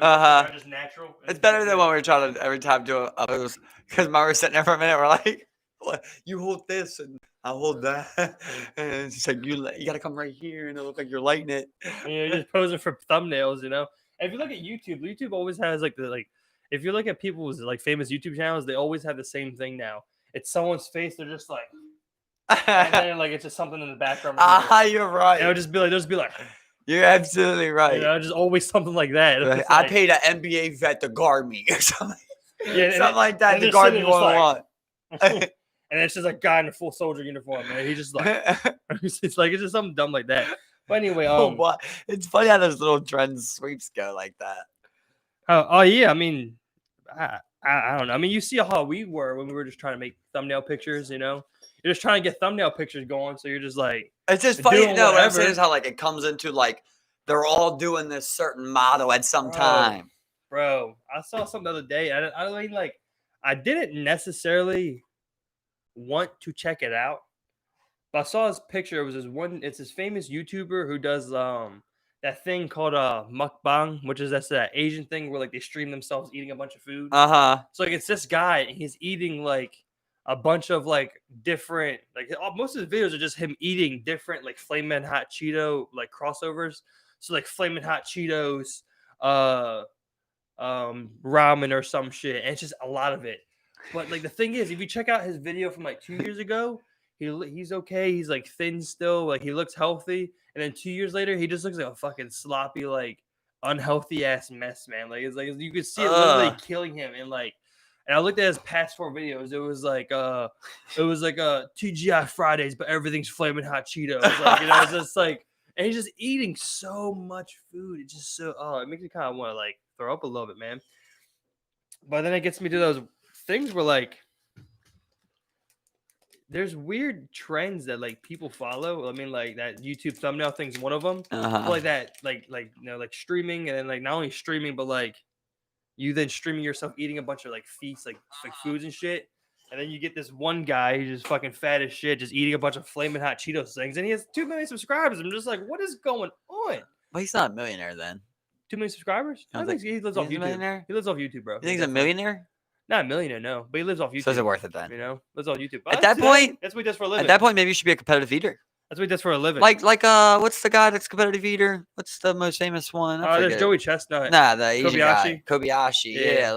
the are just natural. It's better than when we're trying to every time do a pose. Because Mom was sitting there for a minute. We're like, what? You hold this and I'll hold that. And it's just like, you got to come right here and it look like you're lighting it. And you're just posing for thumbnails, And if you look at YouTube always has if you look at people's like famous YouTube channels, they always have the same thing now. It's someone's face. They're just like, and then like it's just something in the background. You're right. It'll just be like. You're absolutely right. Just always something like that. Like, I paid an NBA vet to guard me or something. Yeah, something like that to guard me one-on-one. And it's just a guy in a full soldier uniform, man. He's just like, it's just something dumb like that. But anyway, it's funny how those little trend sweeps go like that. Oh yeah, I mean, I don't know. I mean, you see how we were when we were just trying to make thumbnail pictures. You're just trying to get thumbnail pictures going, so you're just like, it's just funny. No, what I'm saying is how like it comes into like they're all doing this certain motto at some time. Bro, I saw something the other day. I mean, like, I didn't necessarily want to check it out, but I saw his picture. It was it's this famous YouTuber who does that thing called mukbang, which is that's that Asian thing where like they stream themselves eating a bunch of food. So like it's this guy and he's eating like a bunch of like different most of his videos are just him eating different like Flamin' Hot Cheeto like crossovers. So like Flamin' Hot Cheetos, ramen or some shit. And it's just a lot of it. But like the thing is, if you check out his video from like 2 years ago, he's okay. He's like thin still, like he looks healthy. And then 2 years later, he just looks like a fucking sloppy, like unhealthy ass mess, man. Like it's like you could see it literally killing him. And I looked at his past 4 videos. It was like TGI Fridays, but everything's Flamin' Hot Cheetos. Like it's just like, and he's just eating so much food. It's just it makes me kind of want to like throw up a little bit, man. But then it gets me to those things where like there's weird trends that like people follow. I mean, like that YouTube thumbnail thing's one of them. Like that, like like streaming, and then like not only streaming, but like you then streaming yourself eating a bunch of like feasts, like foods and shit. And then you get this one guy who's just fucking fat as shit, just eating a bunch of Flamin' Hot Cheetos things, and he has 2 million subscribers. I'm just like, what is going on? Well, he's not a millionaire then. 2 million subscribers? I think he lives off YouTube. He lives off YouTube, bro. You think he's a millionaire? Not a millionaire, no, but he lives off YouTube. So is it worth it then? Lives on YouTube. At that point, that's what he does for a living. At that point, maybe you should be a competitive eater. That's what he does for a living. Like what's the guy that's competitive eater? What's the most famous one? There's Joey Chestnut. Nah, the Asian guy. Kobayashi. Yeah,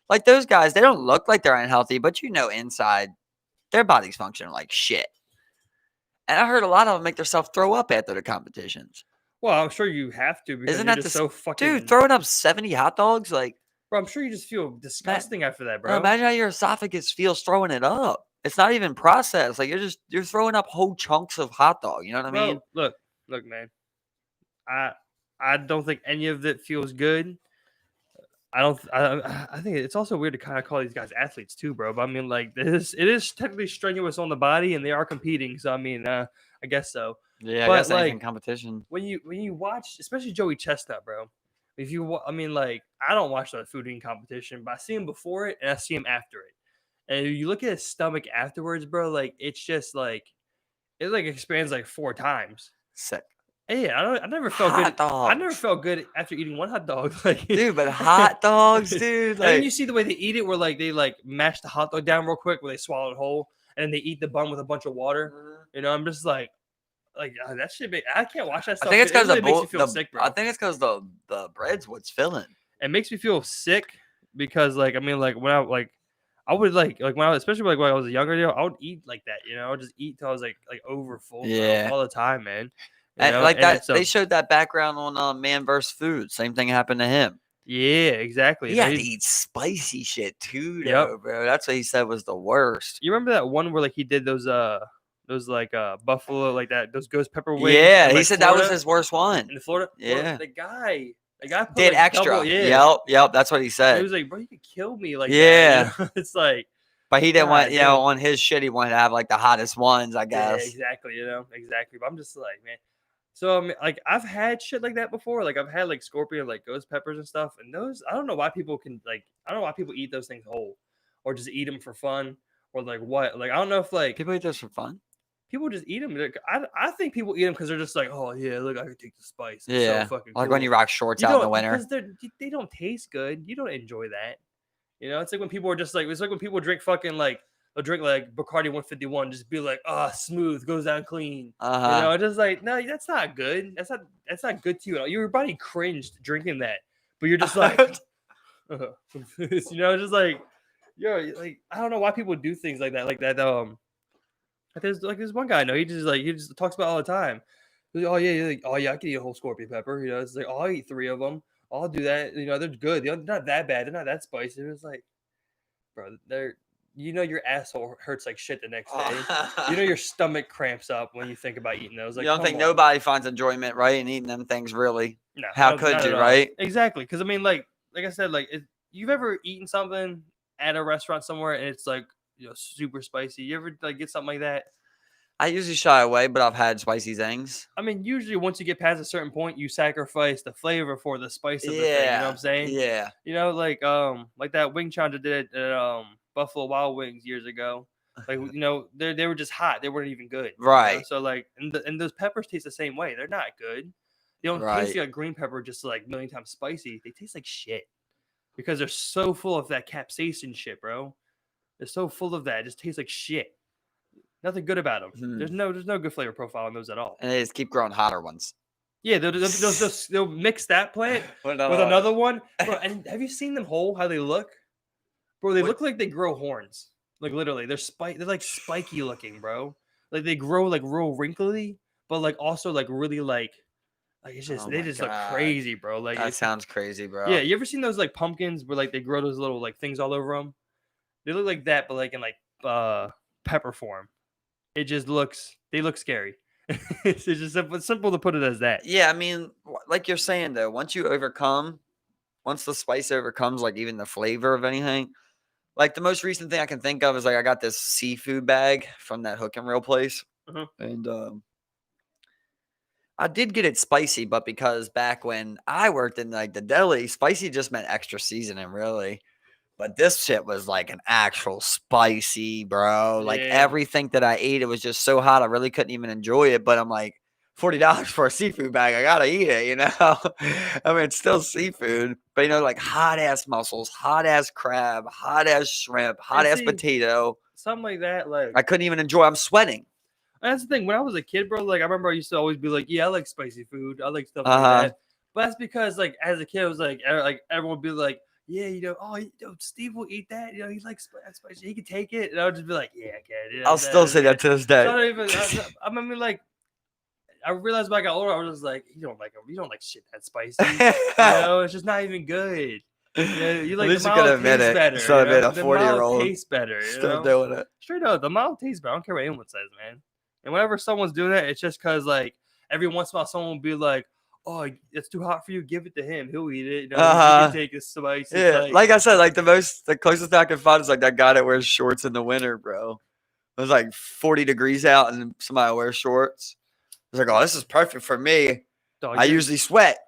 like those guys, they don't look like they're unhealthy, but inside, their bodies function like shit. And I heard a lot of them make themselves throw up after the competitions. Well, I'm sure you have to because isn't that just so fucking dude throwing up 70 hot dogs like. Bro, I'm sure you just feel disgusting after that, bro. No, imagine how your esophagus feels throwing it up. It's not even processed. Like you're throwing up whole chunks of hot dog. You know what I mean? Look, man. I don't think any of it feels good. I think it's also weird to kind of call these guys athletes too, bro. But I mean, like it is technically strenuous on the body, and they are competing. So I mean, I guess so. Yeah, I guess like competition. When you watch, especially Joey Chestnut, bro. I mean, like, I don't watch the food eating competition, but I see him before it and I see him after it. And you look at his stomach afterwards, bro, like, it's just like, it like expands like 4 times. Sick. Yeah, I never felt good. I never felt good after eating one hot dog. Like, dude, but hot dogs, dude. Like, and then you see the way they eat it, where like they like mash the hot dog down real quick, where they swallow it whole, and then they eat the bun with a bunch of water. I'm just like that shit. I can't watch that stuff. I think it's because it makes me feel sick, bro. I think it's because the bread's what's filling. It makes me feel sick because like I mean like when I would like when I was, especially like when I was younger, I would eat like that. I would just eat till I was like over full. Yeah, all the time, man. And like that, they showed that background on Man vs. Food. Same thing happened to him. Yeah, exactly. He had to eat spicy shit too, though, bro. That's what he said was the worst. You remember that one where like he did those like buffalo like that, those ghost pepper wings? Yeah, he said Florida, that was his worst one in Florida. Yeah, well, the guy put did like extra. Double, yeah. Yep. That's what he said. He was like, bro, you could kill me like that. Yeah, it's like. But he didn't want, on his shit, he wanted to have like the hottest ones, I guess. Yeah, exactly. Exactly. But I'm just like, man. So I mean, like I've had shit like that before. Like I've had like scorpion, like ghost peppers and stuff. And those, I don't know why people eat those things whole, or just eat them for fun, or like what. Like I don't know if like people eat those for fun. people just eat them. I think people eat them because they're just like, oh yeah, look, I can take the spice. It's Yeah. so fucking Like cool. when you rock shorts You out in the don't winter. because they don't taste good. You don't enjoy that. You know, it's like when people are just like it's like when people drink fucking like they'll drink like Bacardi 151, just be like, smooth, goes down clean. You know, it's just like no, that's not good. That's not good to you at all. Your body cringed drinking that, but you're just like, you know, just like like I don't know why people do things like that. There's one guy I know. He just talks about it all the time. He's like, oh yeah, I can eat a whole scorpion pepper. You know, it's like I'll eat 3 of them. I'll do that. You know, they're good. They're not that bad. They're not that spicy. It's like, bro, your asshole hurts like shit the next day. You know, your stomach cramps up when you think about eating those. Like, you don't think nobody finds enjoyment, right, in eating them things, really? No. How could you, right? Exactly. Because I mean, like I said, like you've ever eaten something at a restaurant somewhere and it's like super spicy. You ever like get something like that? I usually shy away, but I've had spicy things. I mean, usually once you get past a certain point, you sacrifice the flavor for the spice of the thing. You know what I'm saying? Yeah. You know, like that Wing Chandra did at Buffalo Wild Wings years ago. Like you know, they were just hot. They weren't even good. Right. You know? So like, and those peppers taste the same way. They're not good. They don't taste like green pepper, just like a million times spicy. They taste like shit because they're so full of that capsaicin shit, bro. They're so full of that. It just tastes like shit. Nothing good about them. There's no good flavor profile in those at all. And they just keep growing hotter ones. Yeah, they'll mix that plant with another one. Bro, and have you seen them whole? How they look, bro? They look like they grow horns. Like literally, they're like spiky looking, bro. Like they grow like real wrinkly, but like also like really like it's just they just look crazy, bro. Like that sounds crazy, bro. Yeah, you ever seen those like pumpkins where like they grow those little like things all over them? They look like that, but like in like pepper form. It just they look scary. It's just simple to put it as that. Yeah, I mean, like you're saying though, once the spice overcomes like even the flavor of anything, like the most recent thing I can think of is like I got this seafood bag from that hook and reel place, and I did get it spicy, but because back when I worked in like the deli, spicy just meant extra seasoning, really. But this shit was like an actual spicy, bro. Like everything that I ate, it was just so hot. I really couldn't even enjoy it. But I'm like, $40 for a seafood bag. I got to eat it, you know? I mean, it's still seafood. But, you know, like hot ass mussels, hot ass crab, hot ass shrimp, hot ass potato. Something like that. Like I couldn't even enjoy. I'm sweating. That's the thing. When I was a kid, bro, like I remember I used to always be like, yeah, I like spicy food. I like stuff like that. But that's because like as a kid, it was like everyone would be like, yeah, Steve will eat that. You know, he likes spicy. He can take it. And I would just be like, yeah, I can. You know, I'll still say that to this day. I mean, like, I realized when I got older, I was just like, you don't like shit that spicy. You know, it's just not even good. You like the mild tastes better. So you know? a 40-year-old tastes better. Still doing it. Straight up, the mild tastes better. I don't care what anyone says, man. And whenever someone's doing that, it's just because like every once in a while someone will be like, oh, it's too hot for you. Give it to him. He'll eat it. You know, he can take his spice. Yeah, like I said, like the closest thing I can find is like that guy that wears shorts in the winter, bro. It was like 40 degrees out, and somebody wears shorts. I was like, oh, this is perfect for me. Dog, I usually sweat.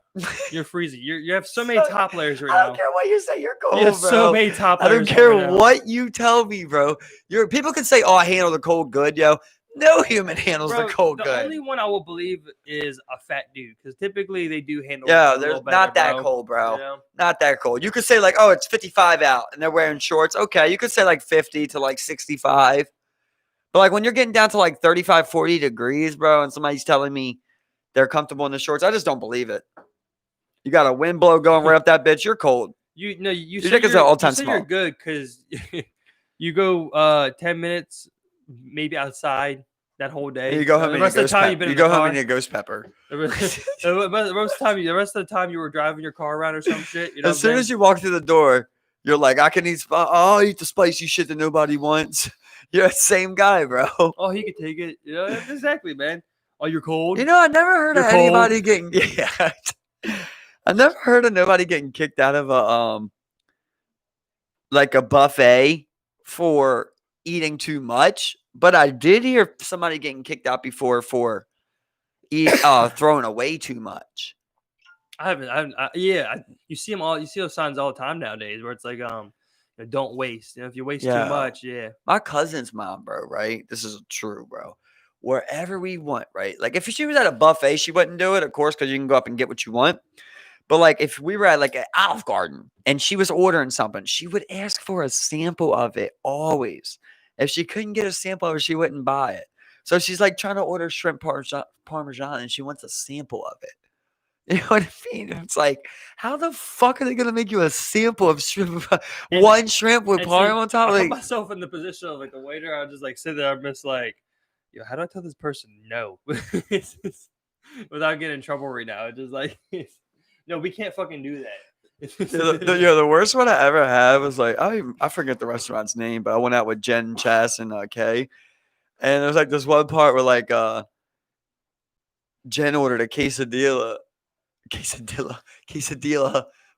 You're freezing. You have so many top layers right now. I don't care what you say. You're cold, you have bro. So many top layers. I don't care what you tell me, bro. People can say, oh, I handle the cold good, yo. No human handles the cold good. The only one I will believe is a fat dude, because typically they do handle. Yeah, there's not that cold, bro. You know? Not that cold. You could say like, oh, it's 55 out, and they're wearing shorts. Okay, you could say like 50 to like 65. But like when you're getting down to like 35, 40 degrees, bro, and somebody's telling me they're comfortable in the shorts, I just don't believe it. You got a wind blow going right up that bitch. You're cold. You say you're good because you go 10 minutes maybe outside that whole day. You go home and you go home and you ghost pepper. The rest of the time you were driving your car around or some shit. You know as soon as you walk through the door, you're like, I can eat. I'll eat the spicy shit that nobody wants. You're the same guy, bro. Oh, he can take it. You know exactly, man. Oh, you're cold. You know, I never heard of anybody getting. Yeah, I never heard of nobody getting kicked out of a buffet for eating too much. But I did hear somebody getting kicked out before for throwing away too much. You see them all. You see those signs all the time nowadays, where it's like, don't waste. If you waste too much, My cousin's mom, bro. Right, this is true, bro. wherever we want, right? Like if she was at a buffet, she wouldn't do it, of course, because you can go up and get what you want. But like if we were at like an Olive Garden and she was ordering something, she would ask for a sample of it always. If she couldn't get a sample of it, she wouldn't buy it. So she's like trying to order shrimp parmesan and she wants a sample of it. You know what I mean? It's like, how the fuck are they gonna make you a sample of shrimp? One shrimp with parm on top? I put Like, myself in the position of like the waiter. I just like sit there. I'm just like, yo, how do I tell this person no? Without getting in trouble right now. It's just like, no, we can't fucking do that. the worst one I ever had was like, I forget the restaurant's name, but I went out with Jen, Chas, and Kay. And there was like this one part where like Jen ordered a quesadilla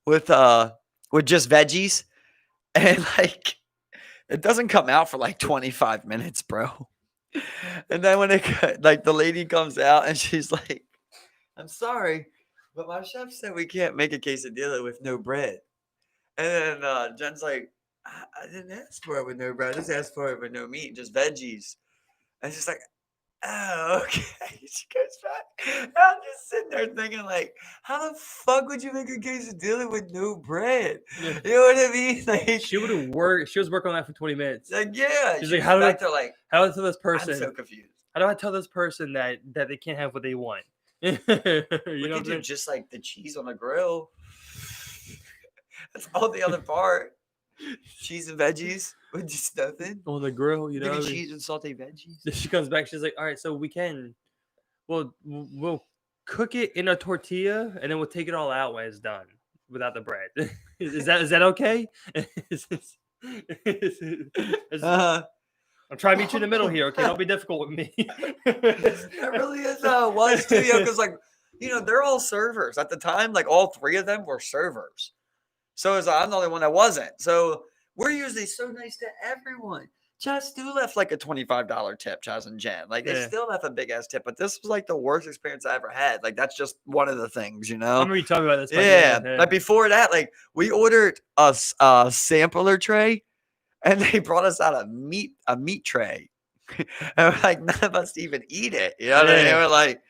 with just veggies. And like it doesn't come out for like 25 minutes, bro. And then when like the lady comes out and she's like, I'm sorry, but my chef said we can't make a quesadilla with no bread. And then Jen's like, I didn't ask for it with no bread. I just asked for it with no meat, just veggies. And she's like, oh, okay. She goes back. And I'm just sitting there thinking, like, how the fuck would you make a quesadilla with no bread? Yeah. You know what I mean? Like, she would have worked. She was working on that for 20 minutes. Like, yeah. She's like, how do I tell this person? I'm so confused. How do I tell this person that they can't have what they want? You know, could do just like the cheese on the grill. That's all the other part. Cheese and veggies with just nothing on the grill, you know. Maybe cheese and sauteed veggies. She comes back. She's like, "All right, so we'll cook it in a tortilla, and then we'll take it all out when it's done without the bread. Is that okay?" I'm trying to meet you in the middle here. Okay, don't be difficult with me. That really is was too, because like they're all servers at the time. Like all three of them were servers. So I'm the only one that wasn't. So we're usually so nice to everyone. Chaz still left like a $25 tip, Chaz and Jen. Like they still left a big ass tip, but this was like the worst experience I ever had. Like that's just one of the things, I remember you talking about this. Yeah. Like before that, like we ordered a sampler tray, and they brought us out a meat tray. And we're like, none of us even eat it. You know what I mean? We're like,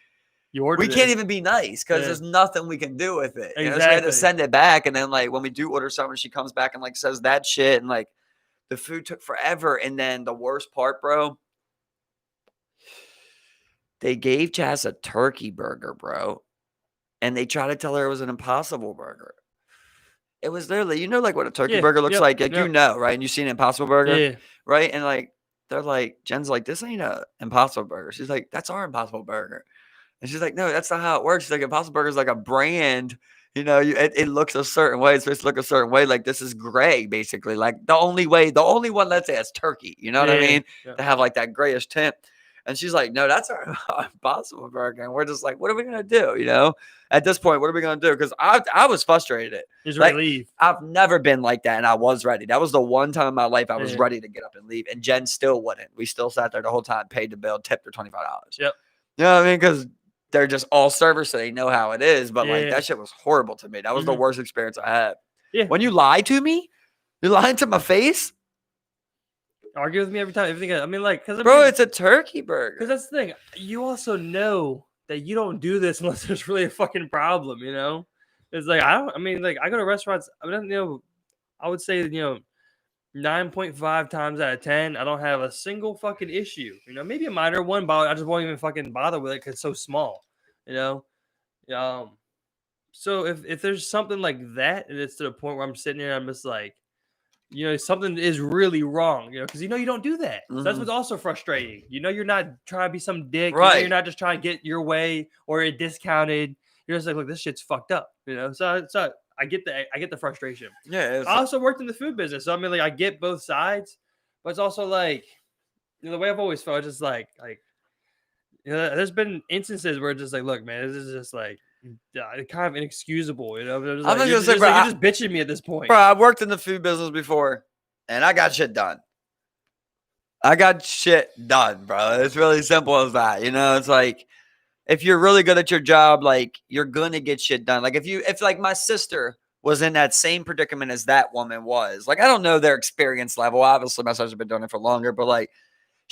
we can't even be nice because there's nothing we can do with it. Exactly. So we had to send it back. And then like when we do order something, she comes back and like says that shit. And like the food took forever. And then the worst part, bro, they gave Chaz a turkey burger, bro. And they tried to tell her it was an Impossible Burger. It was literally, like what a turkey burger looks like. Like right? And you've seen an Impossible Burger, right? And like they're like, Jen's like, this ain't a Impossible Burger. She's like, that's our Impossible Burger. And she's like, no, that's not how it works. She's like, Impossible Burger is like a brand. It looks a certain way. It's supposed to look a certain way. Like this is gray, basically. Like the only one, let's say, is turkey. You know what I mean? Yeah. To have like that grayish tint. And she's like, no, that's our Impossible Burger. And we're just like, what are we gonna do? At this point, what are we gonna do? Because I was frustrated. He's ready to leave. I've never been like that, and I was ready. That was the one time in my life I was ready to get up and leave. And Jen still wouldn't. We still sat there the whole time, paid the bill, tipped her $25. Yep. You know what I mean? Because they're just all servers, so they know how it is. But like that shit was horrible to me. That was the worst experience I had. Yeah. When you lie to me, you're lying to my face. Argue with me every time. Everything. I mean, like, bro, it's a turkey burger. Because that's the thing. You also know that you don't do this unless there's really a fucking problem. It's like I go to restaurants. I would say 9.5 times out of 10, I don't have a single fucking issue. Maybe a minor one, but I just won't even fucking bother with it because it's so small. So if there's something like that, and it's to the point where I'm sitting here, I'm just like, something is really wrong, because you don't do that. So that's what's also frustrating. You're not trying to be some dick. Right. You're not just trying to get your way or it discounted. You're just like, look, this shit's fucked up. So I get the frustration. Yeah. I also worked in the food business, so I mean, like, I get both sides, but it's also like, the way I've always felt, just like there's been instances where it's just like, look, man, this is just like kind of inexcusable, You're just bitching me at this point. Bro, I worked in the food business before, and I got shit done. Bro. It's really simple as that. It's like, if you're really good at your job, like you're gonna get shit done. Like if like my sister was in that same predicament as that woman was, like I don't know their experience level. Obviously, my sister's been doing it for longer, but like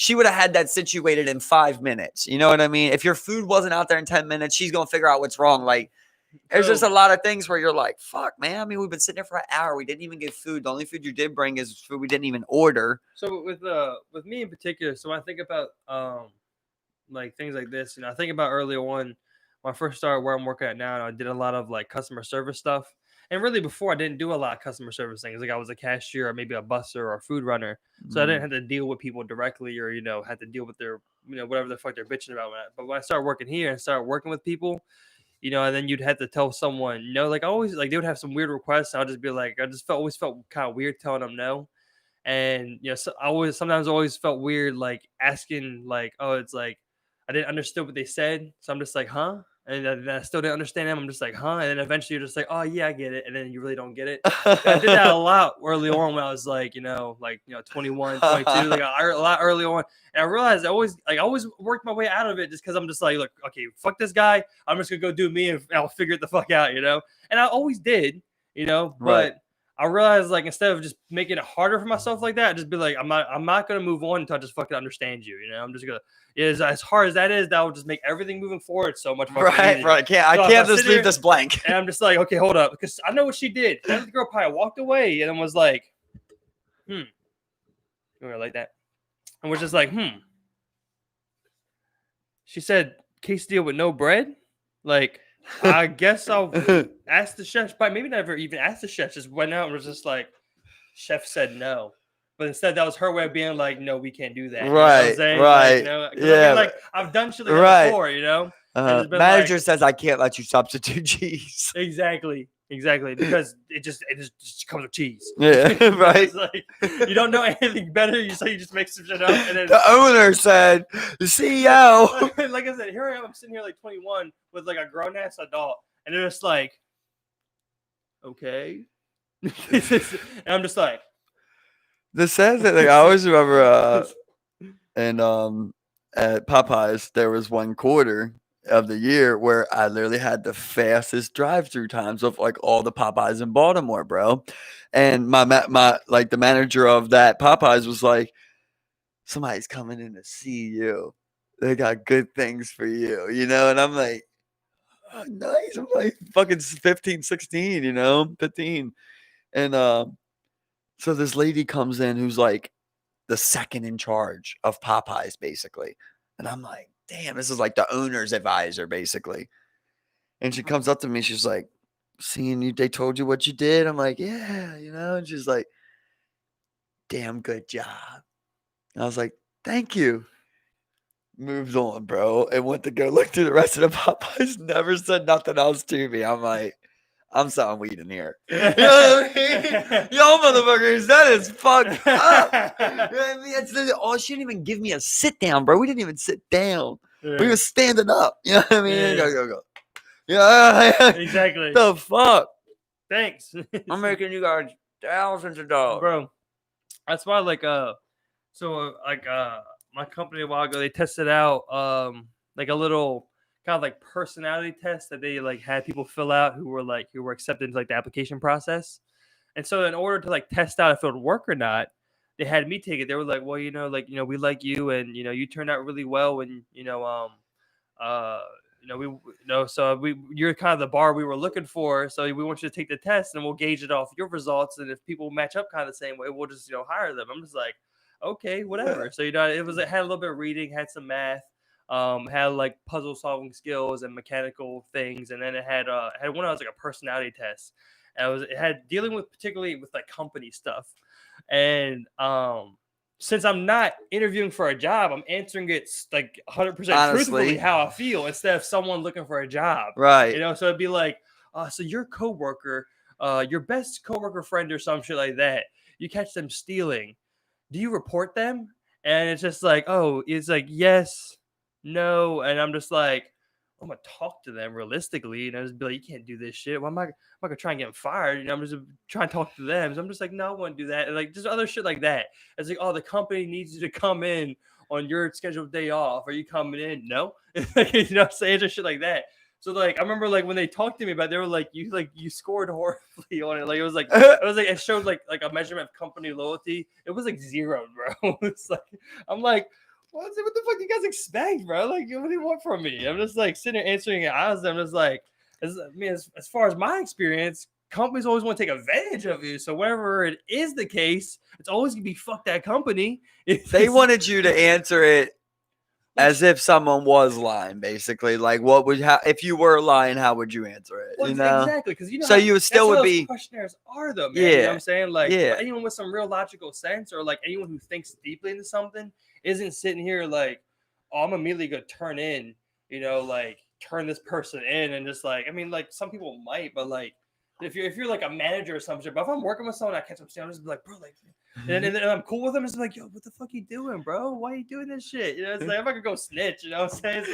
she would have had that situated in 5 minutes. You know what I mean? If your food wasn't out there in 10 minutes, she's going to figure out what's wrong. Like, there's just a lot of things where you're like, fuck, man. I mean, we've been sitting there for an hour. We didn't even get food. The only food you did bring is food we didn't even order. So with me in particular, so when I think about like things like this, you know, I think about early on when I first started where I'm working at now, and I did a lot of like customer service stuff. And really before I didn't do a lot of customer service things. Like I was a cashier or maybe a busser or a food runner. So I didn't have to deal with people directly or, you know, had to deal with their, you know, whatever the fuck they're bitching about. But when I started working here and started working with people, you know, and then you'd have to tell someone, you know, like always, like they would have some weird requests. I'll just be like, always felt kind of weird telling them no. And, you know, so I sometimes always felt weird, like asking like, oh, it's like, I didn't understand what they said. So I'm just like, huh? And then I still didn't understand them. I'm just like, huh? And then eventually you're just like, oh yeah, I get it. And then you really don't get it. I did that a lot early on when I was like, 21, 22, like a lot early on. And I realized I always worked my way out of it just because I'm just like, look, okay, fuck this guy. I'm just gonna go do me and I'll figure it the fuck out, you know? And I always did, you know, but Right. I realized like instead of just making it harder for myself like that, I just be like, I'm not gonna move on until I just fucking understand you. You know, I'm just gonna as hard as that is, that will just make everything moving forward so much fucking easier. Right. I can't just leave this blank. And I'm just like, okay, hold up, because I know what she did. That girl probably walked away and then was like, you like that, and we're just like, She said quesadilla with no bread, like. I guess I'll ask the chef, but maybe never even asked the chef. Just went out and was just like, chef said no. But instead, that was her way of being like, no, we can't do that. You know what I'm saying? Right. Like, you know? Yeah. I mean, like, I've done shit like that before, you know? Manager says, I can't let you substitute cheese. Exactly. Because it just comes with cheese. Yeah, right. Like, you don't know anything better. You just make some shit up. And then the owner said, the CEO. Like I said, here I am. I'm sitting here like 21 with like a grown ass adult, and they're just like, okay. And I'm just like, the sad thing, like I always remember, and at Popeyes there was one quarter of the year where I literally had the fastest drive-through times of like all the Popeyes in Baltimore, bro. And my like the manager of that Popeyes was like, somebody's coming in to see you. They got good things for you, you know? And I'm like, oh, nice. I'm like fucking 15, 16, you know, 15. And so this lady comes in who's like the second in charge of Popeyes, basically. And I'm like, damn, this is like the owner's advisor, basically. And she comes up to me. She's like, seeing you, they told you what you did. I'm like, yeah, you know. And she's like, damn good job. And I was like, thank you. Moved on, bro. And went to go look through the rest of the Popeyes. Never said nothing else to me. I'm like, I'm selling weed in here. You know what I mean? Yo, motherfuckers, that is fucked up. You know what I mean? She didn't even give me a sit down, bro. We didn't even sit down. Yeah. We were standing up. You know what I mean? Yeah. Go. Yeah. Exactly. The fuck? Thanks. I'm making you guys thousands of dollars. Bro. That's why, like, my company a while ago, they tested out, like a little kind of like personality test that they like had people fill out who were accepted into like the application process. And so in order to like test out if it would work or not, they had me take it. They were like, well, we like you, and you turned out really well, and you're kind of the bar we were looking for. So we want you to take the test, and we'll gauge it off your results. And if people match up kind of the same way, we'll just hire them. I'm just like, okay, whatever. So it had a little bit of reading, had some math. Had like puzzle solving skills and mechanical things, and then it had one that was like a personality test, and it had dealing with particularly with like company stuff, and since I'm not interviewing for a job, I'm answering it like 100% truthfully how I feel instead of someone looking for a job, right? So it'd be like, so your coworker, your best coworker friend or some shit like that, you catch them stealing, do you report them? And it's just like, oh, it's like yes. No, and I'm just like, I'm gonna talk to them realistically, and I just be like, you can't do this shit. Well, I'm not gonna try and get them fired. I'm just trying to talk to them. So I'm just like, no, I won't do that. And like just other shit like that. It's like, oh, the company needs you to come in on your scheduled day off. Are you coming in? No, saying just shit like that. So like I remember like when they talked to me about it, they were like you scored horribly on it. Like it showed like a measurement of company loyalty. It was like 0, bro. It's like I'm like, what the fuck do you guys expect, bro? Like, what do you want from me? I'm just like sitting there answering it honestly. I'm just like, as far as my experience, companies always want to take advantage of you. So whenever it is the case, it's always gonna be fuck that company. They wanted you to answer it as if someone was lying, basically. Like, what would if you were lying? How would you answer it? Well, you know, exactly, because so you would still would be questionnaires are though, man. Yeah, you know what I'm saying? Like, yeah. but anyone with some real logical sense, or like anyone who thinks deeply into something, isn't sitting here like, oh, I'm immediately gonna turn in, like turn this person in, and just like, I mean, like some people might, but like, if you're like a manager or something, but if I'm working with someone, I catch up, I'm just like, bro, like. And I'm cool with them. It's like, yo, what the fuck you doing, bro? Why are you doing this shit? It's like, I'm not gonna go snitch. You know what I'm saying?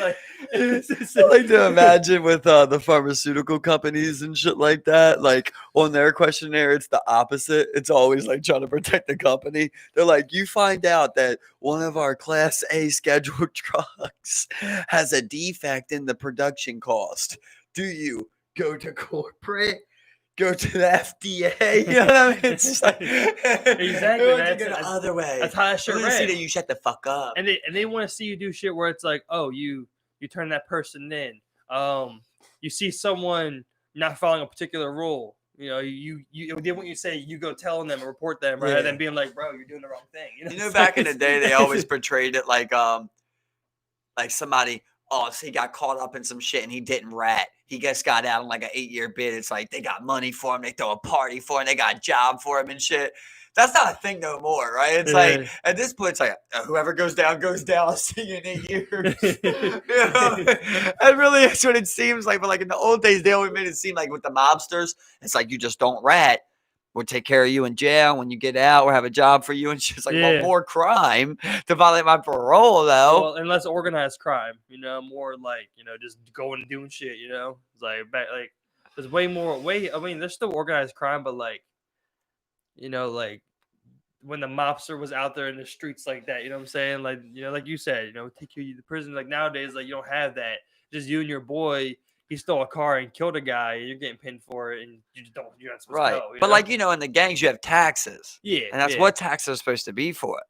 It's like, I like to imagine with the pharmaceutical companies and shit like that. Like on their questionnaire, it's the opposite. It's always like trying to protect the company. They're like, you find out that one of our Class A scheduled drugs has a defect in the production cost. Do you go to corporate? Go to the FDA, you know what I mean? It's just like, exactly. That's the other way. That's how that shit see ran. that you shut the fuck up. And they want to see you do shit where it's like, oh, you turn that person in. You see someone not following a particular rule. They want you to say you go telling them and report them rather than being like, bro, you're doing the wrong thing. Back in the day, they always portrayed it like somebody. Oh, so he got caught up in some shit and he didn't rat. He just got out on like an 8-year bid. It's like they got money for him. They throw a party for him. They got a job for him and shit. That's not a thing no more, right? It's like at this point, it's like whoever goes down goes down. I'll see you in 8 years. And really, that's what it seems like. But like in the old days, they always made it seem like with the mobsters, it's like you just don't rat. We'll take care of you in jail. When you get out, we'll have a job for you. And she's like, well, more crime to violate my parole, though. Well, and less organized crime, more like, just going and doing shit, It's like, there's I mean, there's still organized crime, but like, like when the mobster was out there in the streets like that, you know what I'm saying? Like, like you said, take you to prison. Like nowadays, like you don't have that. Just you and your boy. He stole a car and killed a guy. You're getting pinned for it, and you're not supposed to know. But like in the gangs, you have taxes. Yeah, and that's what taxes are supposed to be for.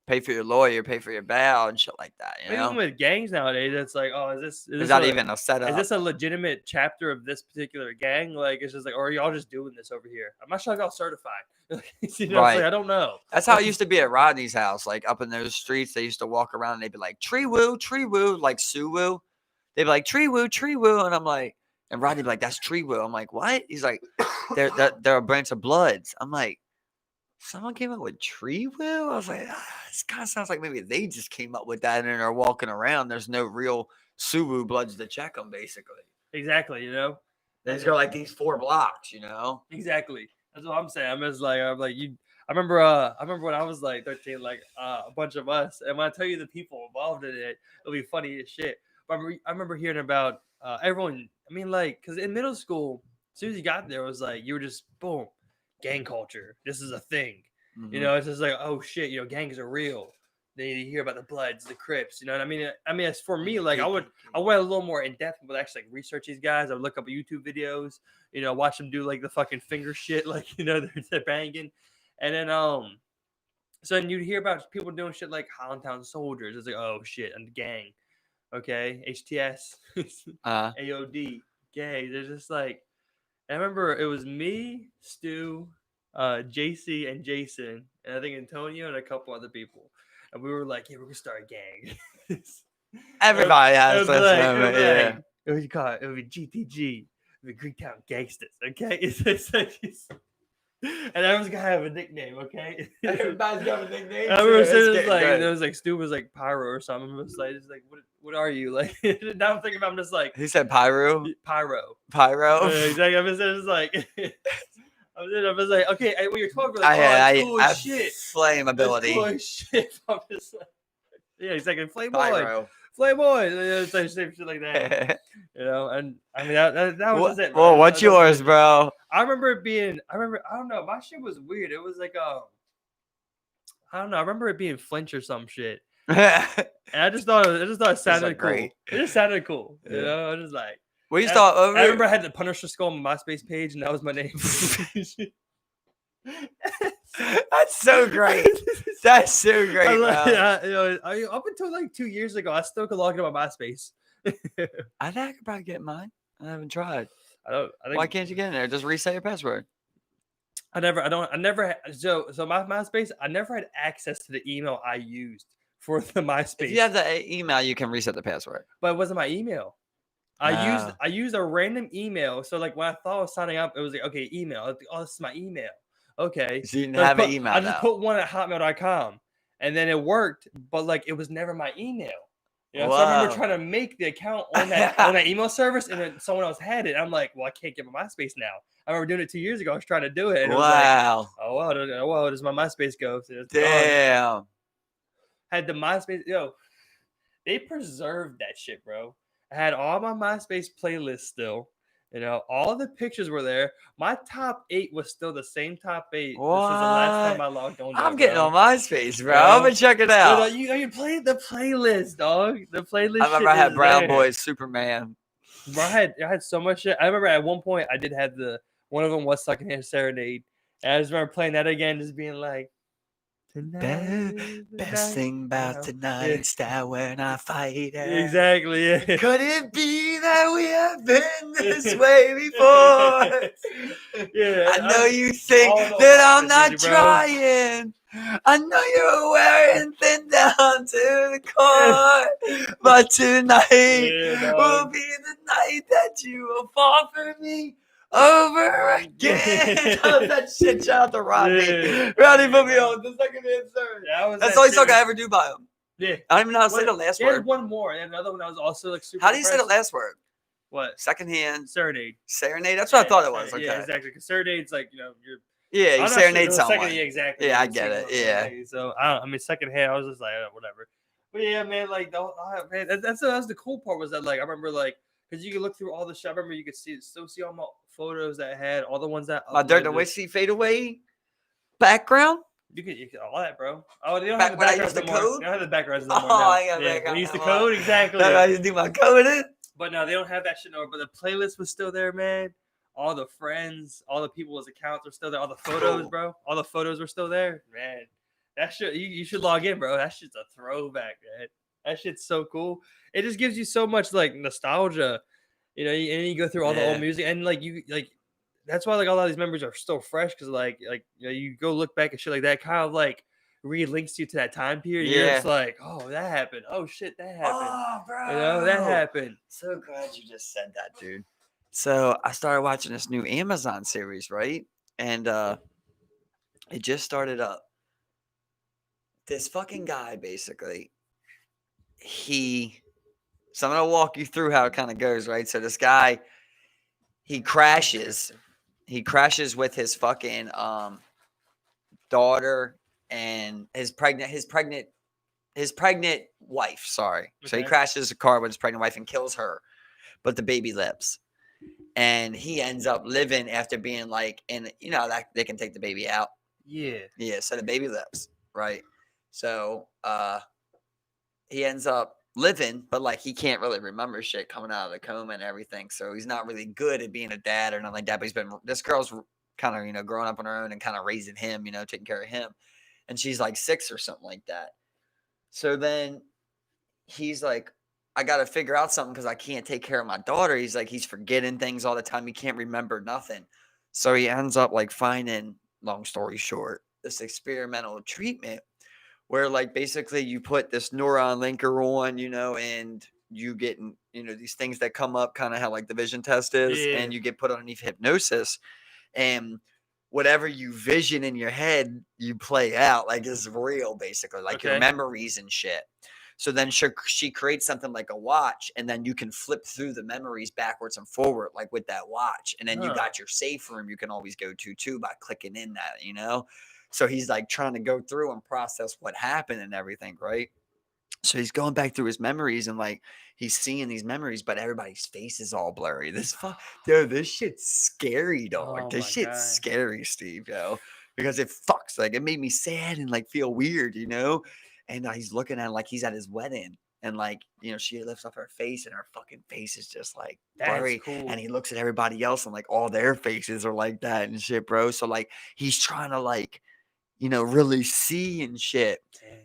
Pay for your lawyer, pay for your bail, and shit like that. Even with gangs nowadays, it's like, oh, is this not even a setup? Is this a legitimate chapter of this particular gang? Like, it's just like, or are y'all just doing this over here? I'm not sure if y'all certified. Right. I don't know. That's how it used to be at Rodney's house. Like up in those streets, they used to walk around and they'd be like, tree woo, like Sue woo. They'd be like, tree woo, and I'm like, and Rodney'd be like, that's tree woo. I'm like, what? He's like, they're a branch of Bloods. I'm like, someone came up with tree woo? I was like, this kind of sounds like maybe they just came up with that and they're walking around. There's no real Suwu Bloods to check them, basically. Exactly, They just go like these 4 blocks, Exactly. That's what I'm saying. I'm like you. I remember when I was like 13, like a bunch of us, and when I tell you the people involved in it, it'll be funny as shit. But I remember hearing about everyone. I mean, like, because in middle school, as soon as you got there, it was like you were just boom, gang culture. This is a thing. Mm-hmm. It's just like, oh shit, gangs are real. Then you hear about the Bloods, the Crips. You know what I mean? I mean, as for me, like I went a little more in depth, but actually like research these guys. I would look up YouTube videos. Watch them do like the fucking finger shit, like they're banging, and then so then you'd hear about people doing shit like Hollandtown Soldiers. It's like, oh shit, and the gang, okay, HTS, AOD, gay. They're just like, I remember it was me, Stu, JC, and Jason, and I think Antonio and a couple other people. And we were like, yeah, we're going to start a gang. Everybody has this moment, yeah. It would be GTG. It would be Greektown Gangsters, okay? And everyone's going to have a nickname, okay? Everybody's got a nickname. I remember it was like, Stu was like Pyro or something. It was like, what are you? Like, now I'm thinking about, I'm just like. He said Pyro? Pyro. Exactly. I was just like. I was like, okay, when you're talking, like, cool as shit. Flame ability. Cool as shit. I'm just like, yeah, he's like, Flame Boy. Same shit like that. And I mean, that was just it. Well, what's yours, bro? I remember it being, I don't know, my shit was weird. It was like, I don't know, I remember it being Flinch or some shit. And I just thought it sounded cool. Great. It just sounded cool. I was just like, I remember I had the Punisher skull on my MySpace page, and that was my name. That's so great. That's so great, I, bro. up until like 2 years ago, I still could log into my MySpace. I think I could probably get mine. I haven't tried. I Why think can't you get in there? Just reset your password. I never had, so my MySpace, I never had access to the email I used for the MySpace. If you have the email, you can reset the password. But it wasn't my email. I used a random email. So like when I thought I was signing up, it was like, okay, email. Like, oh, this is my email. Okay. So you didn't So have an email I just now. put one at hotmail.com and then it worked, but like it was never my email. You know, so I remember Wow. trying to make the account on that email service, and then someone else had it. I'm like, well, I can't get my MySpace now. I remember doing it 2 years ago. I was trying to do it, and it was like, Wow. oh well, does my MySpace go? So it's gone. Damn. Had the MySpace, they preserved that shit, bro. I had all my MySpace playlists still. You know, all the pictures were there. My top 8 was still the same top 8 since the last time I logged on. I'm getting on MySpace, bro. Yeah. I'm gonna check it out. You played the playlist, dog. The playlist. I remember I had Brown there. Boys, Superman. Bro, I had so much shit. I remember at one point I did have one of them was Secondhand Serenade. And I just remember playing that again, just being like, Best thing about tonight's that we're not fighting. Exactly. Yeah. Could it be that we have been this way before? Yeah. I know you think that I'm not trying. I know you're wearing thin down to the core, but tonight will be the night that you will fall for me over again. That shit, shout out to Rodney. Yeah. Rodney put me on the Secondhand Serenade. That's the only song I ever do by him. Yeah. I don't even know how to say the last word. There's one more, and another one that was also like super. How do you say the last word? What? Secondhand Serenade. Serenade? That's what I thought it was. Okay. Yeah, exactly. Because serenade's like, you're. Yeah, you serenade sure someone. Exactly. Yeah, I get it. Yeah. So I mean, secondhand, I was just like, whatever. But yeah, man, like man, that's the cool part was that like I remember like because you could look through all the shit. I remember you could still see all my photos that I had, all the ones that My Dirt and Whiskey Fade Away background. You could all that, bro. Oh, they don't Back have the when I backgrounds used the no more. code? They don't have the backgrounds no more. Oh, now. I got yeah, background. we used the code exactly. I used to do my code in. But no, they don't have that shit no more. But the playlist was still there, man. All the friends, all the people's accounts are still there. All the photos, bro. All the photos were still there, man. That shit, you should log in, bro. That shit's a throwback, man. That shit's so cool. It just gives you so much like nostalgia, and you go through all the old music, and like that's why like a lot of these memories are still fresh because like you go look back at shit like that, kind of like re-links you to that time period. Yeah. You're just like, oh, that happened. Oh shit, that happened. Oh, bro. That happened. So glad you just said that, dude. So I started watching this new Amazon series, right? And it just started up. This fucking guy, basically, so I'm gonna walk you through how it kind of goes, right? So this guy, he crashes with his fucking daughter and his pregnant wife. Sorry. Okay. So he crashes a car with his pregnant wife and kills her, but the baby lives. And he ends up living after being like, that they can take the baby out. Yeah. Yeah. So the baby lives, right? So he ends up living, but like he can't really remember shit coming out of the coma and everything. So he's not really good at being a dad or nothing like that. But this girl's kind of, growing up on her own and kind of raising him, taking care of him. And she's like 6 or something like that. So then he's like, I got to figure out something because I can't take care of my daughter. He's like, he's forgetting things all the time. He can't remember nothing. So he ends up like finding, long story short, this experimental treatment where like basically you put this neuron linker on, and you get, these things that come up kind of how like the vision test is, and you get put underneath hypnosis, and whatever you vision in your head, you play out like it's real, basically, like your memories and shit. So then she creates something like a watch, and then you can flip through the memories backwards and forward, like with that watch. And then you got your safe room you can always go to too by clicking in that, So he's like trying to go through and process what happened and everything, right? So he's going back through his memories and like he's seeing these memories, but everybody's face is all blurry. This shit's scary, dog. Oh this shit's scary, Steve, because it fucks. Like it made me sad and like feel weird, And he's looking at it like he's at his wedding, And like, she lifts up her face and her fucking face is just like That's blurry. cool. And he looks at everybody else and like all their faces are like that and shit, bro. So like he's trying to like, really see and shit. Damn.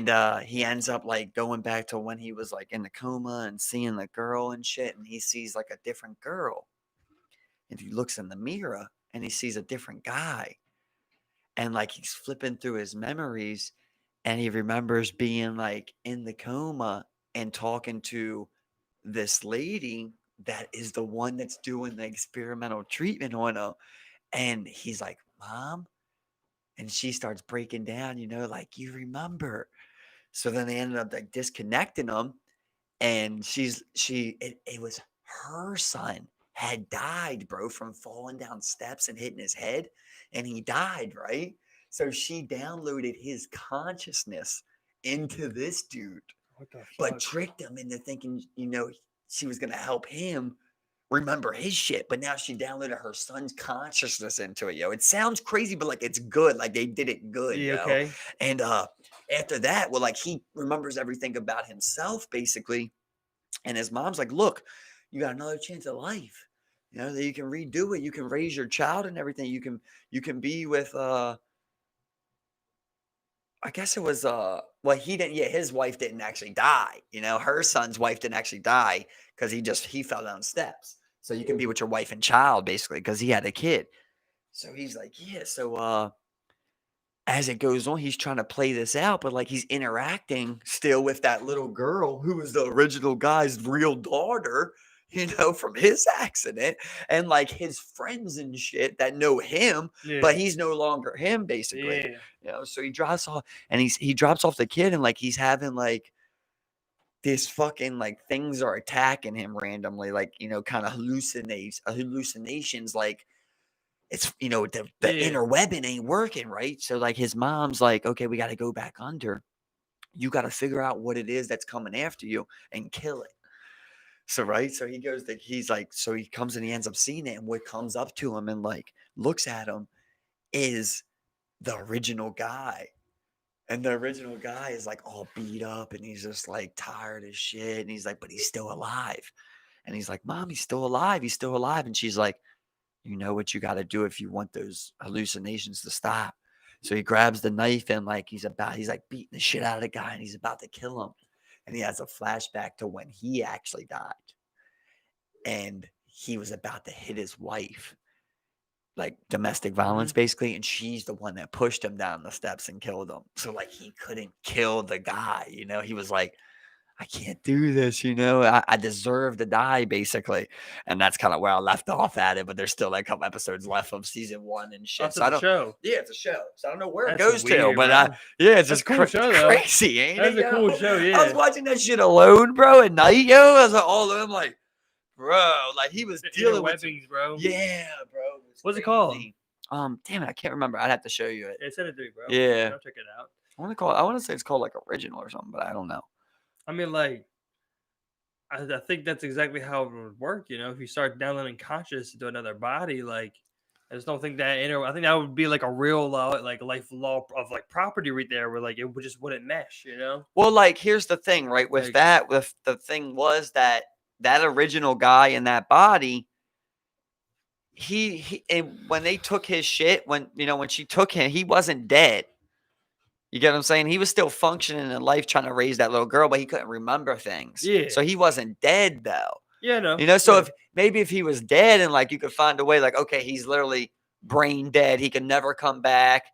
And he ends up like going back to when he was like in the coma and seeing the girl and shit. And he sees like a different girl. And he looks in the mirror and he sees a different guy. And like he's flipping through his memories and he remembers being like in the coma and talking to this lady that is the one that's doing the experimental treatment on him. And he's like, Mom? And she starts breaking down, like, you remember. So then they ended up like disconnecting them. And it was her son had died, bro, from falling down steps and hitting his head. And he died, right? So she downloaded his consciousness into this dude, What the but fuck? tricked him into thinking, she was going to help him remember his shit. But now she downloaded her son's consciousness into it, yo. It sounds crazy, but like it's good. Like they did it good, Yeah, yo. okay. And after that, well, like he remembers everything about himself, basically. And his mom's like, look, you got another chance at life. That you can redo it. You can raise your child and everything. You can be with I guess it was well, he didn't, yeah, his wife didn't actually die. Her son's wife didn't actually die because he fell down steps. So you can be with your wife and child basically because he had a kid. So he's like, yeah, so as it goes on, he's trying to play this out, but like he's interacting still with that little girl who was the original guy's real daughter, from his accident, and like his friends and shit that know him, Yeah. but he's no longer him, basically. Yeah. So he drops off and he drops off the kid and like he's having like this fucking like things are attacking him randomly, like kind of hallucinations, like it's the Yeah. interwebbing ain't working, right? So like his mom's like, okay, we got to go back under. You got to figure out what it is that's coming after you and kill it. So right, so he goes that he's like, so he comes and he ends up seeing it, and what comes up to him and like looks at him is the original guy. And the original guy is like all beat up and he's just like tired as shit. And he's like, but he's still alive. And he's like, Mom, he's still alive. He's still alive. And she's like, you know what you got to do if you want those hallucinations to stop. So he grabs the knife and like he's like beating the shit out of the guy and he's about to kill him. And he has a flashback to when he actually died. And he was about to hit his wife, like domestic violence basically. And she's the one that pushed him down the steps and killed him. So like he couldn't kill the guy, he was like, I can't do this, I deserve to die, basically. And that's kind of where I left off at it, but there's still like a couple episodes left of season 1 and shit. That's So I a don't, show. yeah, it's a show. So I don't know where That's it goes weird, to, but bro. yeah, it's That's just a cool show, though. crazy, ain't That's it? a cool show, I yeah. was watching that shit alone, bro, at night, yo. I was like, all of them, like, bro, like he was dealing with, bro. yeah, bro. What's it called? Damn it, I can't remember. I'd have to show you it. Yeah, send it to me, bro. Yeah. I'll check it out. I want to say it's called like Original or something, but I don't know. I mean, like, I think that's exactly how it would work. If you start downloading conscious into another body, like, I just don't think that I think that would be like a real law, like life law of like property right there, where like it just wouldn't mesh. Well, like here's the thing, right? With the thing was that original guy in that body, he and when they took his shit, when she took him, he wasn't dead. You get what I'm saying? He was still functioning in life, trying to raise that little girl, but he couldn't remember things. Yeah. So he wasn't dead though. Yeah, no. So if he was dead and like you could find a way, like, okay, he's literally brain dead, he can never come back.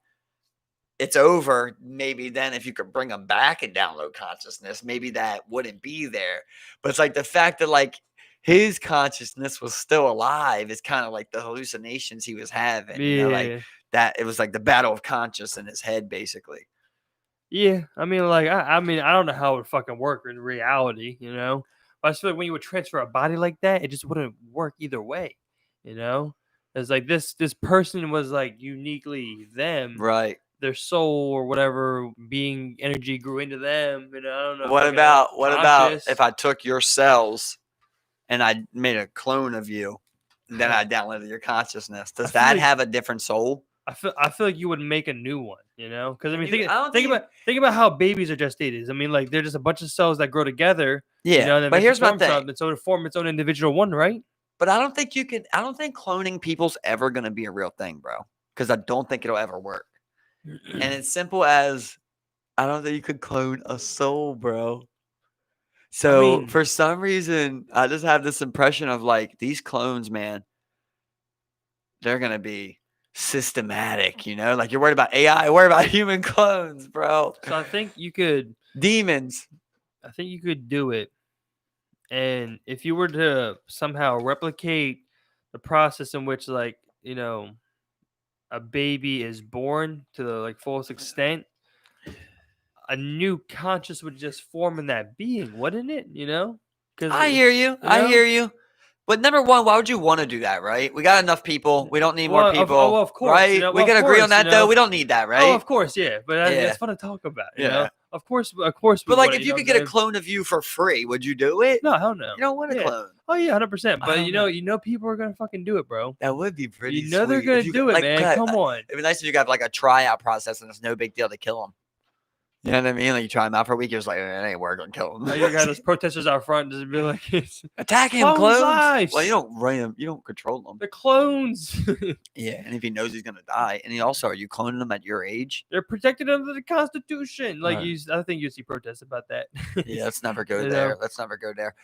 It's over. Maybe then if you could bring him back and download consciousness, maybe that wouldn't be there. But it's like the fact that like his consciousness was still alive is kind of like the hallucinations he was having. Yeah. Like that, it was like the battle of conscious in his head, basically. Yeah, I mean, like, I mean, I don't know how it would fucking work in reality, But I just feel like when you would transfer a body like that, it just wouldn't work either way, It's like this person was like uniquely them, right? Their soul or whatever being energy grew into them, I don't know. What about if I took your cells and I made a clone of you, and then I downloaded your consciousness? Does that have a different soul? I feel like you would make a new one, you know? Because I mean, I don't think about how babies are gestated. I mean, like they're just a bunch of cells that grow together, Yeah, you know, and then but here's my form thing. something, so to form its own individual one, right? But I don't think cloning people's ever gonna be a real thing, bro. Because I don't think it'll ever work. And it's simple as I don't think you could clone a soul, bro. So mean- for some reason, I just have this impression of like these clones, man. They're gonna be systematic, you know. Like you're worried about AI, worried about human clones, bro. So I think you could. Demons. I think you could do it, and if you were to somehow replicate the process in which, like, you know, a baby is born to the like fullest extent, a new conscious would just form in that being, wouldn't it? You know, because I hear you. I hear you. But number one, why would you want to do that, right? We got enough people. We don't need more people. Of course, right? You know, We can agree on that, though. We don't need that, right? Oh, of course, yeah. But it's fun to talk about. You know, of course. But like, if you could get a clone of you for free, would you do it? No, hell no. You don't want a clone. Oh yeah, 100%. But you know, people are gonna fucking do it, bro. That would be pretty. You know they're gonna do it, man. Come on. It'd be nice if you got like a tryout process and it's no big deal to kill them. You know what I mean? Like you try him out for a week, you're just like, it ain't working, kill him. You got those protesters out front just be like, attack him, clones. Lives. Well, you don't run him, you don't control them. The clones. Yeah, and if he knows he's gonna die, and he also, are you cloning them at your age? They're protected under the Constitution. Like I think you see protests about that. Yeah, let's never go there. Know? Let's never go there.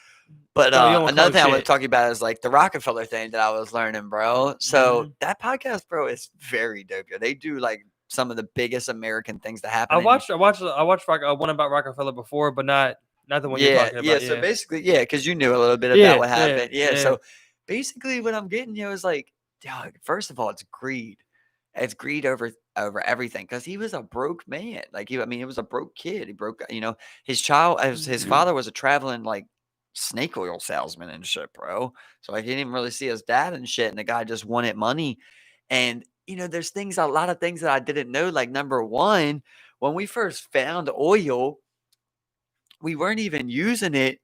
But another thing I want to talk about is like the Rockefeller thing that I was learning, bro. So that podcast, bro, is very dope. They do like some of the biggest American things that happen. I watched one about Rockefeller before, but not the one you're talking about. Yeah, so basically, because you knew a little bit about what happened. Yeah, so basically what I'm getting, is like, dog, first of all, it's greed. It's greed over everything, because he was a broke man. Like he was a broke kid. He broke, his father was a traveling like snake oil salesman and shit, bro. So like he didn't really see his dad and shit, and the guy just wanted money. And there's a lot of things that I didn't know. Like number one, when we first found oil, we weren't even using it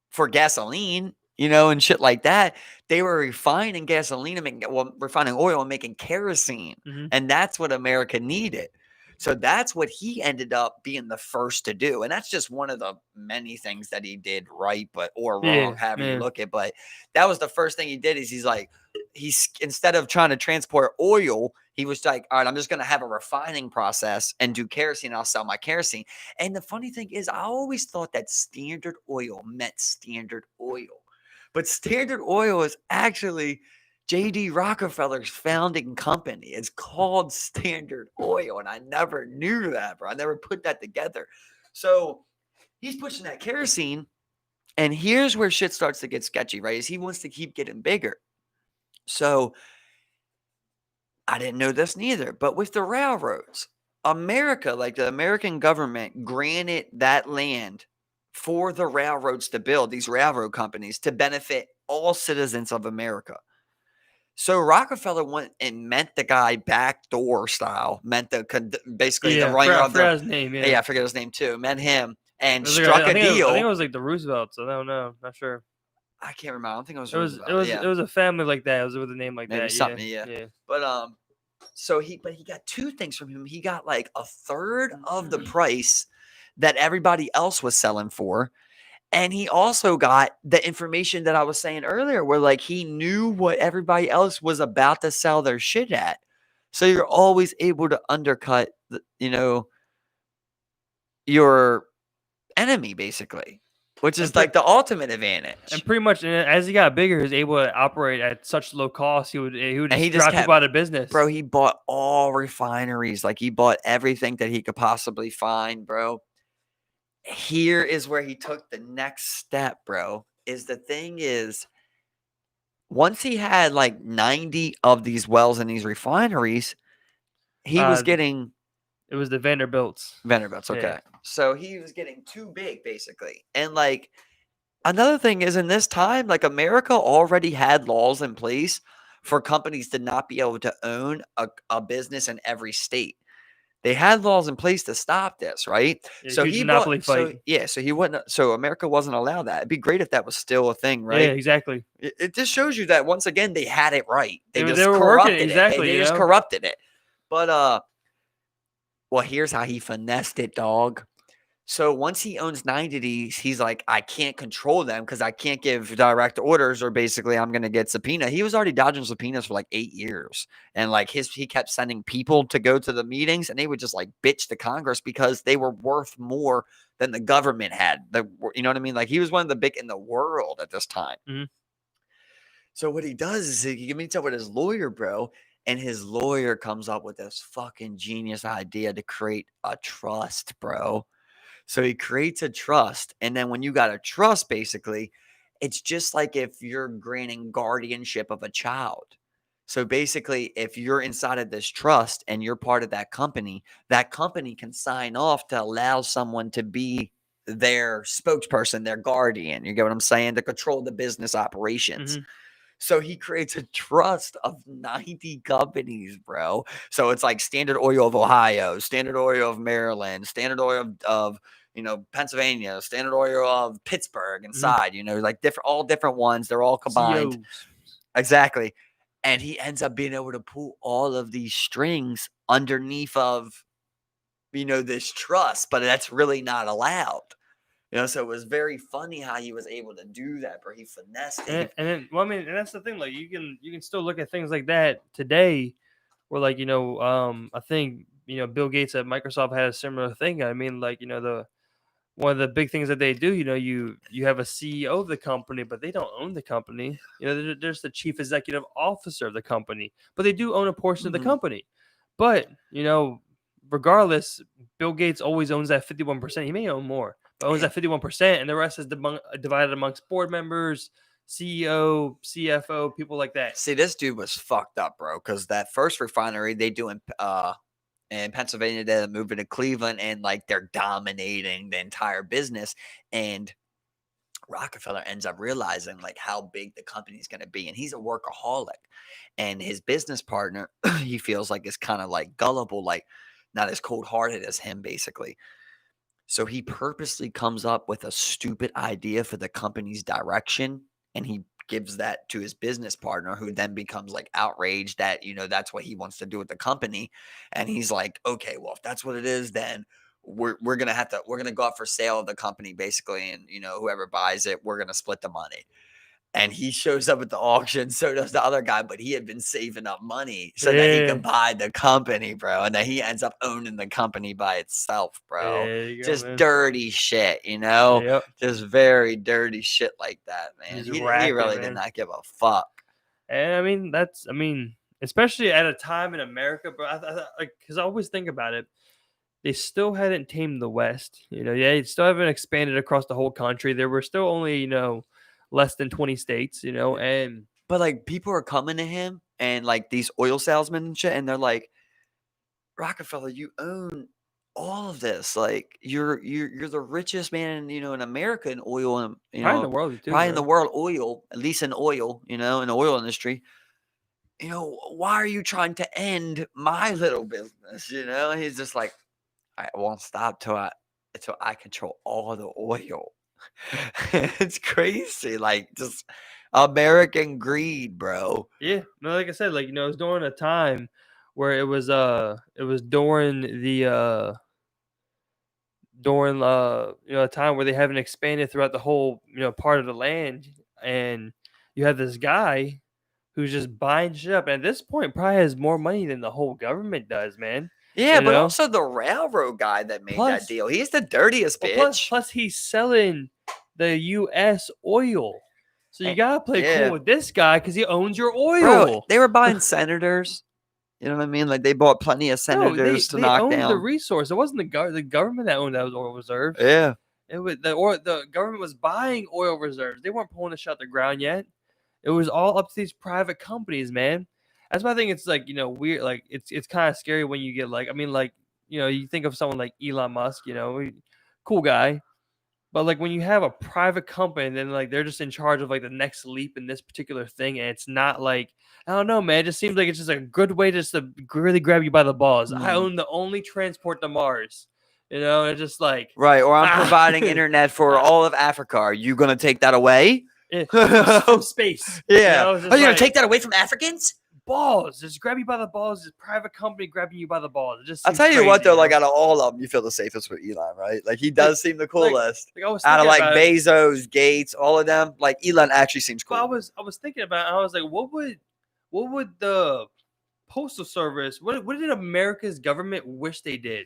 for gasoline, and shit like that. They were refining gasoline and refining oil and making kerosene. And that's what America needed. So that's what he ended up being the first to do. And that's just one of the many things that he did right, or wrong, however you look at. But that was the first thing he did. Is he's instead of trying to transport oil, he was like, all right, I'm just going to have a refining process and do kerosene. I'll sell my kerosene. And the funny thing is, I always thought that Standard Oil meant Standard Oil. But Standard Oil is actually J.D. Rockefeller's founding company. It's called Standard Oil, and I never knew that, bro. I never put that together. So he's pushing that kerosene, and here's where shit starts to get sketchy, right? Is he wants to keep getting bigger. So I didn't know this neither, but with the railroads, America, like the American government, granted that land for the railroads to build, these railroad companies, to benefit all citizens of America. So Rockefeller went and met the guy backdoor style, basically the runner of his name. I forget his name too. Met him and struck a deal. I think it was like the Roosevelts. I don't know, not sure. I can't remember. I don't think it was. It was a family like that. It was with a name like maybe that. Something, yeah. But so he got two things from him. He got like a third of the price that everybody else was selling for. And he also got the information that I was saying earlier, where like he knew what everybody else was about to sell their shit at. So you're always able to undercut, your enemy, basically, which is like the ultimate advantage. And pretty much, as he got bigger, he was able to operate at such low cost. He would just drive people out of business. Bro, he bought all refineries. Like he bought everything that he could possibly find, bro. Here is where he took the next step, bro. Once he had like 90 of these wells in these refineries, he was getting. It was the Vanderbilts. Okay. Yeah. So he was getting too big, basically. And like another thing is, in this time, like America already had laws in place for companies to not be able to own a business in every state. They had laws in place to stop this, right? Yeah, so he monopoly fight. So he wouldn't. So America wasn't allowed that. It'd be great if that was still a thing, right? Yeah, exactly. It just shows you that once again they had it right. They were working exactly. They just corrupted it. But well, here's how he finessed it, dog. So once he owns 90 of these, he's like, I can't control them because I can't give direct orders, or basically I'm gonna get subpoena. He was already dodging subpoenas for like 8 years. And like he kept sending people to go to the meetings, and they would just like bitch to Congress because they were worth more than the government had. You know what I mean? Like he was one of the big in the world at this time. Mm-hmm. So what he does is he meets up with his lawyer, bro, and his lawyer comes up with this fucking genius idea to create a trust, bro. So he creates a trust. And then when you got a trust, basically, it's just like if you're granting guardianship of a child. So basically, if you're inside of this trust and you're part of that company can sign off to allow someone to be their spokesperson, their guardian. You get what I'm saying? To control the business operations. Mm-hmm. So he creates a trust of 90 companies, bro. So it's like Standard Oil of Ohio, Standard Oil of Maryland, Standard Oil of Pennsylvania, Standard Oil of Pittsburgh inside, like all different ones. They're all combined. CEOs. Exactly. And he ends up being able to pull all of these strings underneath of, this trust, but that's really not allowed. So it was very funny how he was able to do that, bro. He finessed it. And then, well, I mean, and that's the thing. Like, you can still look at things like that today, where like I think Bill Gates at Microsoft had a similar thing. I mean, like one of the big things that they do, you have a CEO of the company, but they don't own the company. There's the chief executive officer of the company, but they do own a portion of the company. But regardless, Bill Gates always owns that 51%. He may own more, but owns that 51%, and the rest is divided amongst board members, CEO, CFO, people like that. See, this dude was fucked up, bro, because that first refinery they do in Pennsylvania, they move into Cleveland, and like they're dominating the entire business. And Rockefeller ends up realizing like how big the company's going to be, and he's a workaholic. And his business partner, he feels like is kind of like gullible, like not as cold-hearted as him, basically. So he purposely comes up with a stupid idea for the company's direction, and he gives that to his business partner, who then becomes like outraged that, that's what he wants to do with the company. And he's like, okay, well, if that's what it is, then we're going to go out for sale of the company, basically. And, whoever buys it, we're going to split the money. And he shows up at the auction, so does the other guy, but he had been saving up money so that he could buy the company, bro. And then he ends up owning the company by itself, bro. Just dirty shit, Yep. Just very dirty shit like that, man. He really man. did not give a fuck. And I mean, especially at a time in America, bro, because I always think about it. They still hadn't tamed the West. They still haven't expanded across the whole country. There were still only, less than 20 states, but like people are coming to him and like these oil salesmen and shit, and they're like, Rockefeller, you own all of this. Like you're the richest man, in America in oil, and probably in the world too. Probably in the world, oil, at least in oil, in the oil industry. Why are you trying to end my little business? And he's just like, I won't stop till I control all the oil. It's crazy, like just American greed, bro. Yeah, no, like I said, like it was during a time where it was during the a time where they haven't expanded throughout the whole part of the land, and you have this guy who's just buying shit up, and at this point probably has more money than the whole government does, man. Yeah, but also the railroad guy that made that deal. He's the dirtiest bitch. Plus he's selling the U.S. oil. So you gotta play cool with this guy because he owns your oil. Bro, they were buying senators. You know what I mean? Like they bought plenty of senators to knock down. They owned the resource. It wasn't the government that owned those oil reserves. Yeah. It was the government was buying oil reserves. They weren't pulling the shit out the ground yet. It was all up to these private companies, man. That's why I think it's like, weird. Like it's kind of scary when you get like, I mean, like, you think of someone like Elon Musk, cool guy. But like when you have a private company, then like they're just in charge of like the next leap in this particular thing. And it's not like, I don't know, man. It just seems like it's just a good way just to really grab you by the balls. I own the only transport to Mars. It's just like. Right. Or I'm providing internet for all of Africa. Are you going to take that away? From space. Yeah. Are you going to take that away from Africans? balls. Just grab you by the balls. This private company grabbing you by the balls. It just I'll seems tell you crazy, what, though, know? like out of all of them, you feel the safest with Elon, right? Like he does seem the coolest. Like I was Out of thinking like about it, Bezos, Gates, all of them, like Elon actually seems but cool. I was thinking about it, and I was like, what would the postal service, what did America's government wish they did?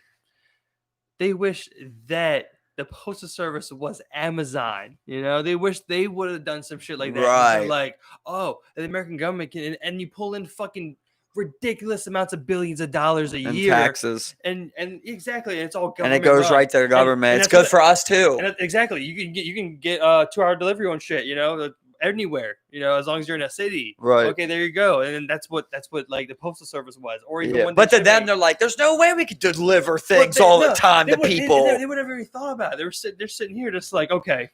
They wish that the postal service was Amazon. You know, they wish they would have done some shit like that. And been Right. like, oh, the American government can, and you pull in fucking ridiculous amounts of billions of dollars a And year, taxes. and exactly, and it's all And government it goes run. right to the government. It's that's good what- for us too. And exactly, you can get 2-hour delivery on shit. You know, anywhere. You know, as long as you're in a city. Right. Okay, there you go. And then that's what like the postal service was, or even Yeah. when But they to them, shipping- they're like, there's no way we could deliver Well, things they- all no, the time they to would- people. They would have even thought about it. They're sitting here just like, okay,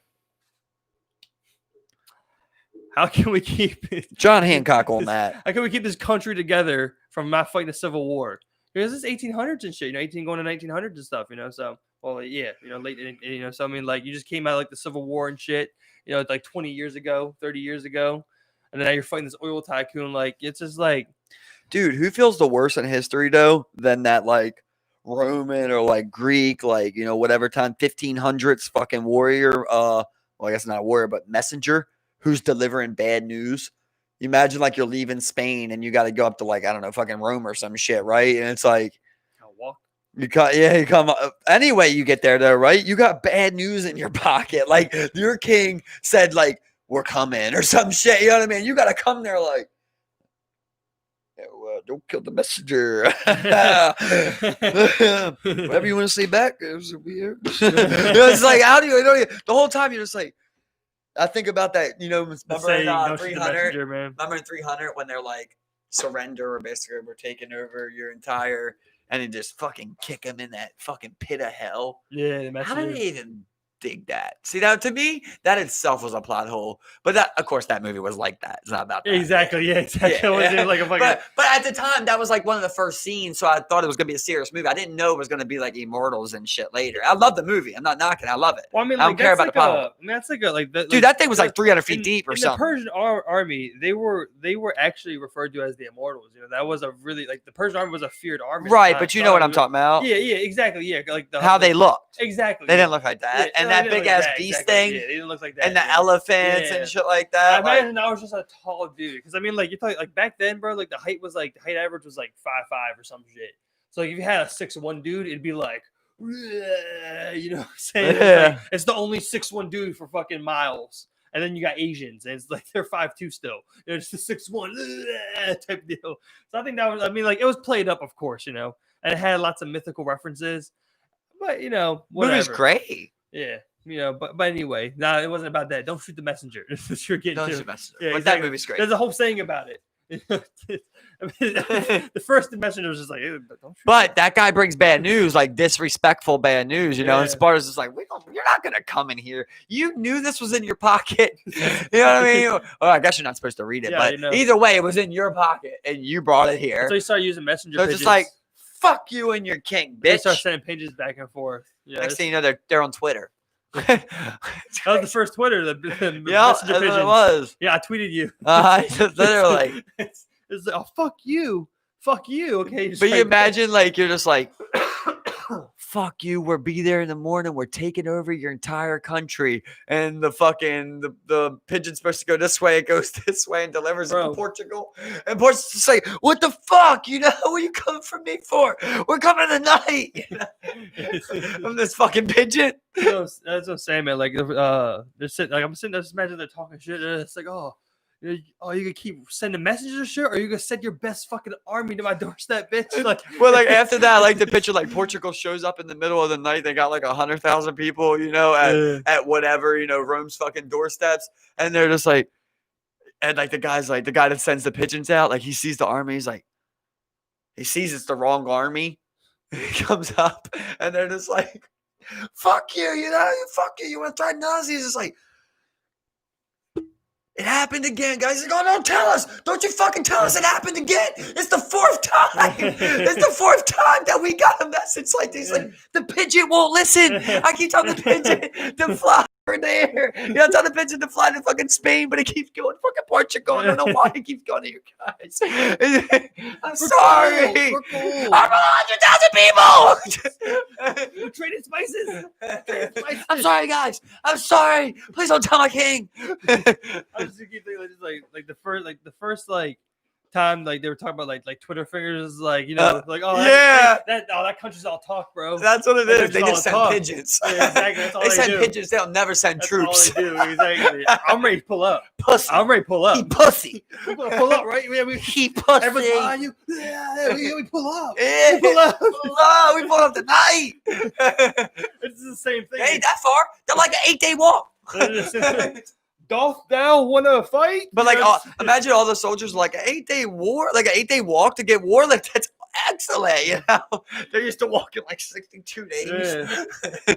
how can we keep it? John Hancock on that. How can we keep this country together from not fighting a civil war? Because this 1800s and shit, you know, 18 going to 1900s and stuff, you know. So, well, yeah, you know, late, you know. So I mean, like, you just came out of, like the Civil War and shit, you know, like 20 years ago, 30 years ago, and then now you're fighting this oil tycoon. Like, it's just like, Dude, who feels the worse in history though than that like Roman or like Greek, like, you know, whatever time 1500s fucking warrior, well, I guess not a warrior, but messenger who's delivering bad news. You imagine like you're leaving Spain and you got to go up to like, I don't know, fucking Rome or some shit, right? And it's like I'll walk. you come anyway, you get there though, right? You got bad news in your pocket. Like your king said, like, we're coming or some shit. You know what I mean? You got to come there like, don't kill the messenger. Whatever you want to say back, it's weird. It's like, how do you, the whole time you're just like, I think about that, you know, remember in 300, man. remember in 300 when they're like, surrender, or basically we're taking over your entire, and they just fucking kick them in that fucking pit of hell. Yeah, the How did messenger. they even dig that? See, now to me, that itself was a plot hole. But that, of course, that movie was like that. It's not about that. Exactly. Yeah, exactly. Yeah. It wasn't like a fucking. But at the time, that was like one of the first scenes, so I thought it was gonna be a serious movie. I didn't know it was gonna be like Immortals and shit later. I love the movie. I'm not knocking. I love it. Well, I mean, I don't care about the plot hole. I mean, that's like a like Dude, that thing was like 300 feet deep or in something. the Persian army, they were actually referred to as the Immortals. You know, that was a really like the Persian army was a feared army. at the Right, time, but you so know what it I'm was- talking about. Yeah, exactly. Yeah, like How they looked. exactly. They didn't look like that. Yeah, and no, that they didn't big look like ass that, beast exactly. thing. Yeah, they didn't look like that. And the yeah. elephants Yeah. and shit like I that. Like, imagine I was just a tall dude. Because I mean, like you're talking like back then, bro. Like the height average was like 5'5" or some shit. So like if you had a 6'1" dude, it'd be like, you know what I'm saying? Yeah. It's the only 6'1" dude for fucking miles. And then you got Asians, and it's like they're 5'2" still. You know, it's the 6'1" type deal. So I think that was, I mean, like it was played up, of course, you know, and it had lots of mythical references. But you know, whatever. movie's great. Yeah, you know, but anyway, no, it wasn't about that. Don't shoot the messenger. That's what you're getting Don't to. you mess Yeah, But exactly. that movie's great. There's a whole saying about it. I mean, the first messenger was just like, "Ew, don't shoot But that guy brings bad news, like disrespectful bad news, you know. And Yeah. Sparta's just like, you're not gonna come in here. You knew this was in your pocket. You know what I mean? Well, I guess you're not supposed to read it, Yeah, but you know. either way, it was in your pocket and you brought it So here. you start using messenger So pigeons. just like, fuck you and your king, they bitch. start sending pages back and forth. Yeah, Next it's- thing you know, they're on Twitter. that was the first Twitter. The Yeah, messenger that's what pigeons. it was. Yeah, I tweeted you. Literally. It's like, oh fuck you, okay. just But you like- imagine, like, you're just like, fuck you, we'll be there in the morning, we're taking over your entire country, and the pigeon's supposed to go this way, it goes this way and delivers it Bro. to Portugal, and Portugal's just like, what the fuck, you know, what are you coming for me for? We're coming tonight. You know? From this fucking pigeon. That's what I'm saying, man. Like, they're sitting, like I'm sitting there, just imagine they're talking shit. And it's like, oh, you gonna keep sending messages or shit, or you gonna send your best fucking army to my doorstep, bitch? Like, Well, like after that, I like the picture, like Portugal shows up in the middle of the night. They got like 100,000 people, you know, at whatever, you know, Rome's fucking doorsteps, and they're just like, and like the guy that sends the pigeons out, like he sees the army, he sees it's the wrong army. He comes up, and they're just like, "Fuck you, you know, fuck you. You want to threaten us?" He's just like, it happened again, guys. He's like, oh, don't tell us. Don't you fucking tell us it happened again. It's the fourth time. It's the fourth time that we got a message like this. Like, the pigeon won't listen. I keep telling the pigeon to fly. there. You know, tell the pigeon to fly to fucking Spain, but it keeps going to fucking Portugal. I don't know why it keeps going to you guys. I'm sorry. We're cool. I'm 100,000 people. We're trading spices. I'm sorry, guys. I'm sorry. Please don't tell my king. I was just keep thinking like the first time like they were talking about like Twitter fingers, like, you know, like, oh yeah, that country's all talk, bro. That's what it is. They just send talk. pigeons. Yeah, exactly. That's all they send do. pigeons. They'll never send That's troops. all they do. Exactly. I'm ready to pull up. Pussy. I'm ready to pull up. He pussy. We're gonna pull up, right? Yeah, he pussy. Everyone's behind you. Yeah, we pull up. Yeah, we pull up. We pull up tonight. It's the same thing. They ain't that far. They're like an 8-day walk. Doth thou want to fight? But like, imagine all the soldiers like an 8-day war, like an 8-day walk to get war. Like, that's excellent. You know, they're used to walking like 62 days. Yeah.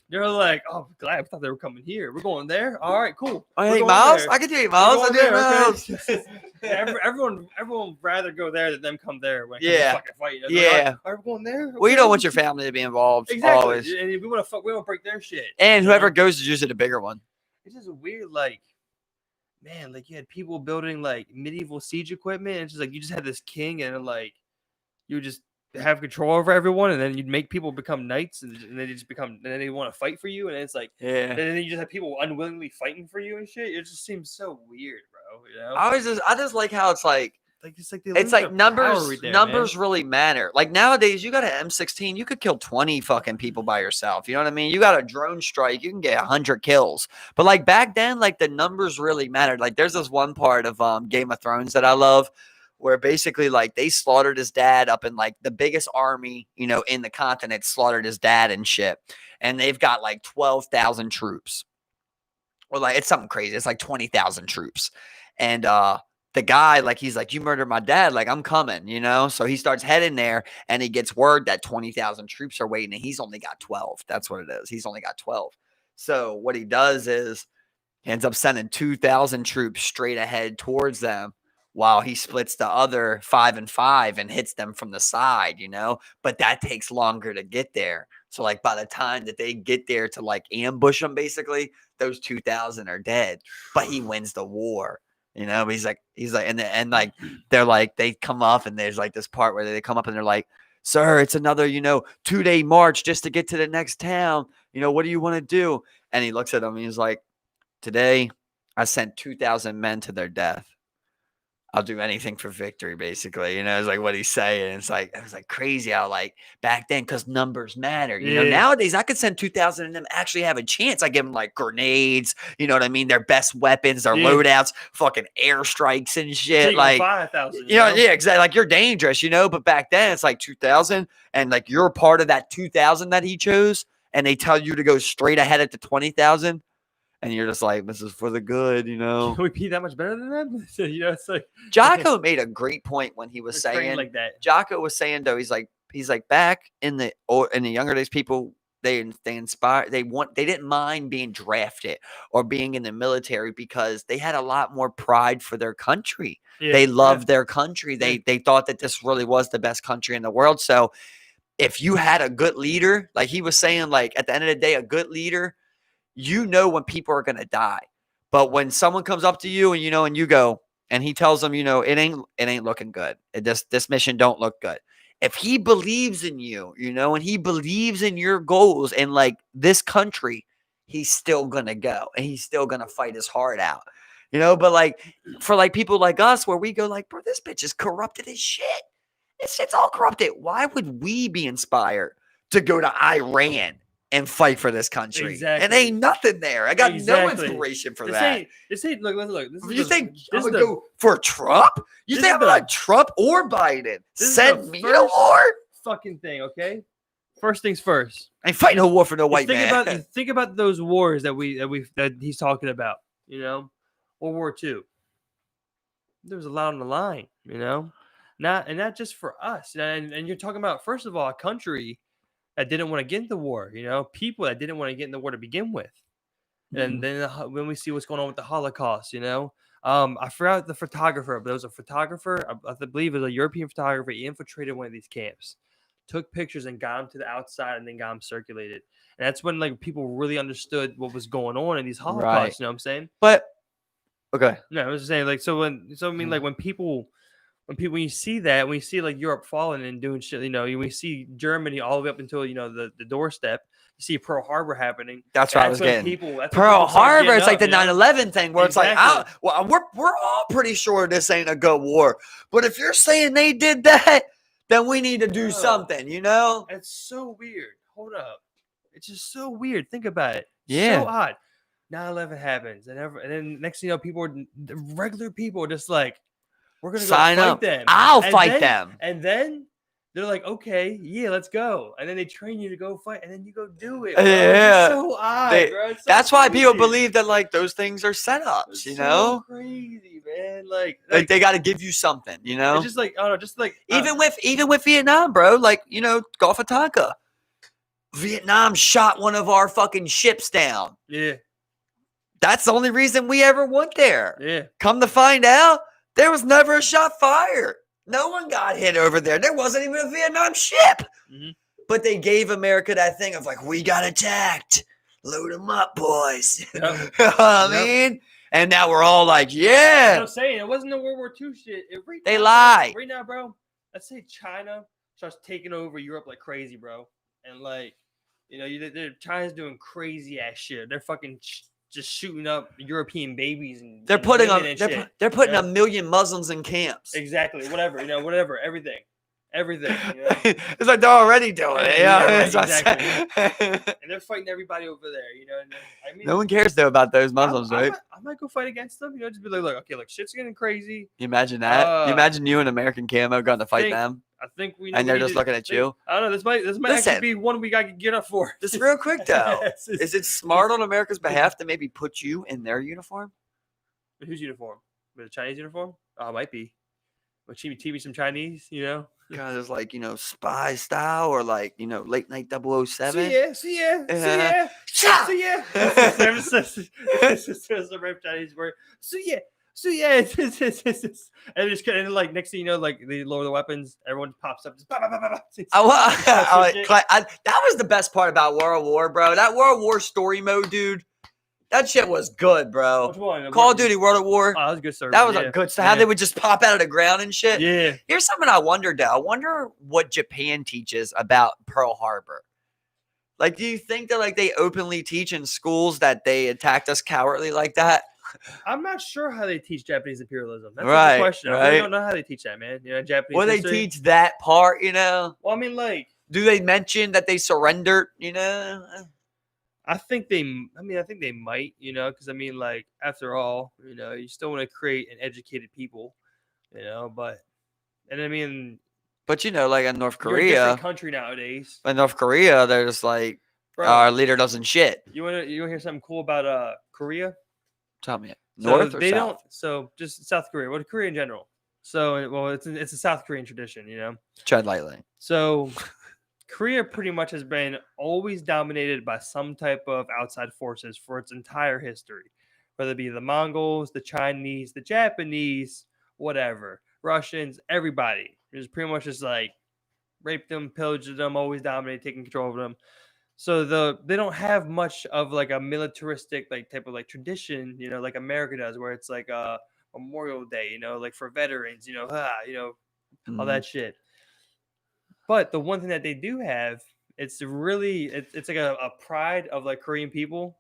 They're like, oh, glad I thought they were coming here. We're going there. All right, cool. Oh, 8 miles? I can do 8 miles. I do 8 miles. Okay. Yeah, everyone would rather go there than them come there when fucking fight. Yeah. Like, are we going there? Okay. Well, you don't want your family to be involved. Exactly. Always. And we want to break their shit. And whoever goes is usually the bigger one. It's just weird, like, man, like you had people building like medieval siege equipment, and it's just like you just had this king, and like you would just have control over everyone, and then you'd make people become knights, and they just become, and then they want to fight for you, and it's like, and then you just have people unwillingly fighting for you and shit. It just seems so weird, bro. You know, I just like how it's like numbers really matter. Like nowadays, you got an M16, you could kill 20 fucking people by yourself. You know what I mean? You got a drone strike, you can get 100 kills. But like back then, like the numbers really mattered. Like there's this one part of Game of Thrones that I love, where basically like they slaughtered his dad up in like the biggest army, you know, in the continent, slaughtered his dad and shit. And they've got like 12,000 troops. Or like it's something crazy. It's like 20,000 troops. And the guy, like, he's like, you murdered my dad. Like, I'm coming, you know? So he starts heading there, and he gets word that 20,000 troops are waiting, and he's only got 12. That's what it is. He's only got 12. So what he does is he ends up sending 2,000 troops straight ahead towards them, while he splits the other 5 and 5 and hits them from the side, you know? But that takes longer to get there. So, like, by the time that they get there to, like, ambush them, basically, those 2,000 are dead. But he wins the war. You know, he's like, and like, they're like, they come up, and there's like this part where they come up and they're like, sir, it's another, 2-day march just to get to the next town. You know, what do you want to do? And he looks at them and he's like, today I sent 2,000 men to their death. I'll do anything for victory, basically. You know, it's like what he's saying. It's like, it was like crazy how like back then, because numbers matter. You know, nowadays I could send 2,000 and them actually have a chance. I give them like grenades, you know what I mean? Their best weapons, their loadouts, fucking airstrikes and shit. Like 5,000. Yeah, exactly. Like you're dangerous, you know. But back then it's like 2,000, and like you're part of that 2,000 that he chose, and they tell you to go straight ahead at the 20,000. And you're just like, this is for the good, you know. Can we be that much better than them? So, you know, it's like Jocko made a great point when he was saying like that. Jocko was saying though, he's like back in the younger days, people they inspire, they didn't mind being drafted or being in the military because they had a lot more pride for their country. Yeah, they loved their country. They thought that this really was the best country in the world. So if you had a good leader, like he was saying, like at the end of the day, a good leader, you know when people are going to die. But when someone comes up to you and, you know, and you go, and he tells them, you know, it ain't looking good. This mission don't look good. If he believes in you, you know, and he believes in your goals and like this country, he's still going to go and he's still going to fight his heart out, you know. But like for like people like us where we go like, bro, this bitch is corrupted as shit. This shit's all corrupted. Why would we be inspired to go to Iran and fight for this country? Exactly. And ain't nothing there. I got no inspiration for that. Look. You think I'm gonna go for Trump? You think I'm like Trump or Biden? Send me to war? Fucking thing, okay? First things first. I ain't fighting no war for no white man. Think about those wars that he's talking about. You know, World War II. There was a lot on the line. You know, not just for us. And you're talking about, first of all, a country that didn't want to get into the war, you know, people that didn't want to get in the war to begin with. And then when we see what's going on with the Holocaust, you know, I forgot the photographer, but there was a photographer, I believe it was a European photographer. He infiltrated one of these camps, took pictures and got them to the outside and then got them circulated. And that's when like people really understood what was going on in these Holocausts. Right. You know what I'm saying? But okay. No, I was just saying like when you see that, when you see like Europe falling and doing shit, we see Germany all the way up until the doorstep. You see Pearl Harbor happening. That's what I was when getting. that's when Pearl people start Harbor, getting it's like up, the 9/11 thing where it's like, Exactly. we're all pretty sure this ain't a good war. But if you're saying they did that, then we need to do something, It's so weird. Hold up. It's just so weird. Think about it. Yeah. So odd. 9/11 happens, and then next thing you know, the regular people are just like, we're gonna Sign go fight up. them. I'll fight them. And then they're like, okay, yeah, let's go. And then they train you to go fight, and then you go do it. Bro. Yeah. It's so odd, bro. It's so that's why people crazy. believe that like those things are setups, It's you so know? crazy, man. Like they got to give you something, It's just like, I don't know, just like even with Vietnam, bro. Like, Gulf of Tonkin. Vietnam shot one of our fucking ships down. Yeah. That's the only reason we ever went there. Yeah. Come to find out, there was never a shot fired. No one got hit over there. There wasn't even a Vietnam ship. Mm-hmm. But they gave America that thing of like, we got attacked. Load them up, boys. Yep. You know what I mean? And now we're all like, yeah. I'm saying it wasn't the World War II shit. They lie. Right now, bro. Let's say China starts taking over Europe like crazy, bro. And like, China's doing crazy ass shit. They're fucking just shooting up European babies and they're putting they're putting 1 million Muslims in camps. Exactly. Whatever. Everything. It's like they're already doing it. Yeah, right, exactly. And they're fighting everybody over there. And no one cares though about those Muslims, right? I might go fight against them. Just be like, okay, look, shit's getting crazy. You imagine that? You imagine you in American camo going to fight them? I think we. And they're just looking at you. I don't know. This might actually be one we got to get up for. Just real quick though, is it smart on America's behalf to maybe put you in their uniform? Whose uniform? The Chinese uniform? Oh, it might be. But teach me some Chinese, Kind of like, spy style or like, late night 007. See ya. It's a rap Chinese word. So yeah, and just like next thing you know, like they lower the weapons, everyone pops up. Just that was the best part about World War, bro. That World War story mode, dude. That shit was good, bro. Which one? Call of Duty World at War. Oh, that was a good service. That was a good stuff. How they would just pop out of the ground and shit. Yeah. Here's something I wondered though. I wonder what Japan teaches about Pearl Harbor. Like, do you think that like they openly teach in schools that they attacked us cowardly like that? I'm not sure how they teach Japanese imperialism. That's right, a good question. Right. I really don't know how they teach that, man. Japanese. Well, history. They teach that part, Well, I mean, like, do they mention that they surrendered? I think they might, because I mean, like, after all, you still want to create an educated people, but I mean, but like in North you're a Korea, different country nowadays. In North Korea, they're just like, our leader doesn't shit. You want to hear something cool about Korea? Tell me it. North or they South? So just South Korea. Well, Korea in general. So it's a South Korean tradition, Tread lightly. So Korea pretty much has been always dominated by some type of outside forces for its entire history, whether it be the Mongols, the Chinese, the Japanese, whatever, Russians, everybody. It's pretty much just like raped them, pillaged them, always dominated, taking control of them. So they don't have much of like a militaristic like type of like tradition, like America does, where it's like a Memorial Day, like for veterans, all that shit. But the one thing that they do have, it's like a pride of like Korean people.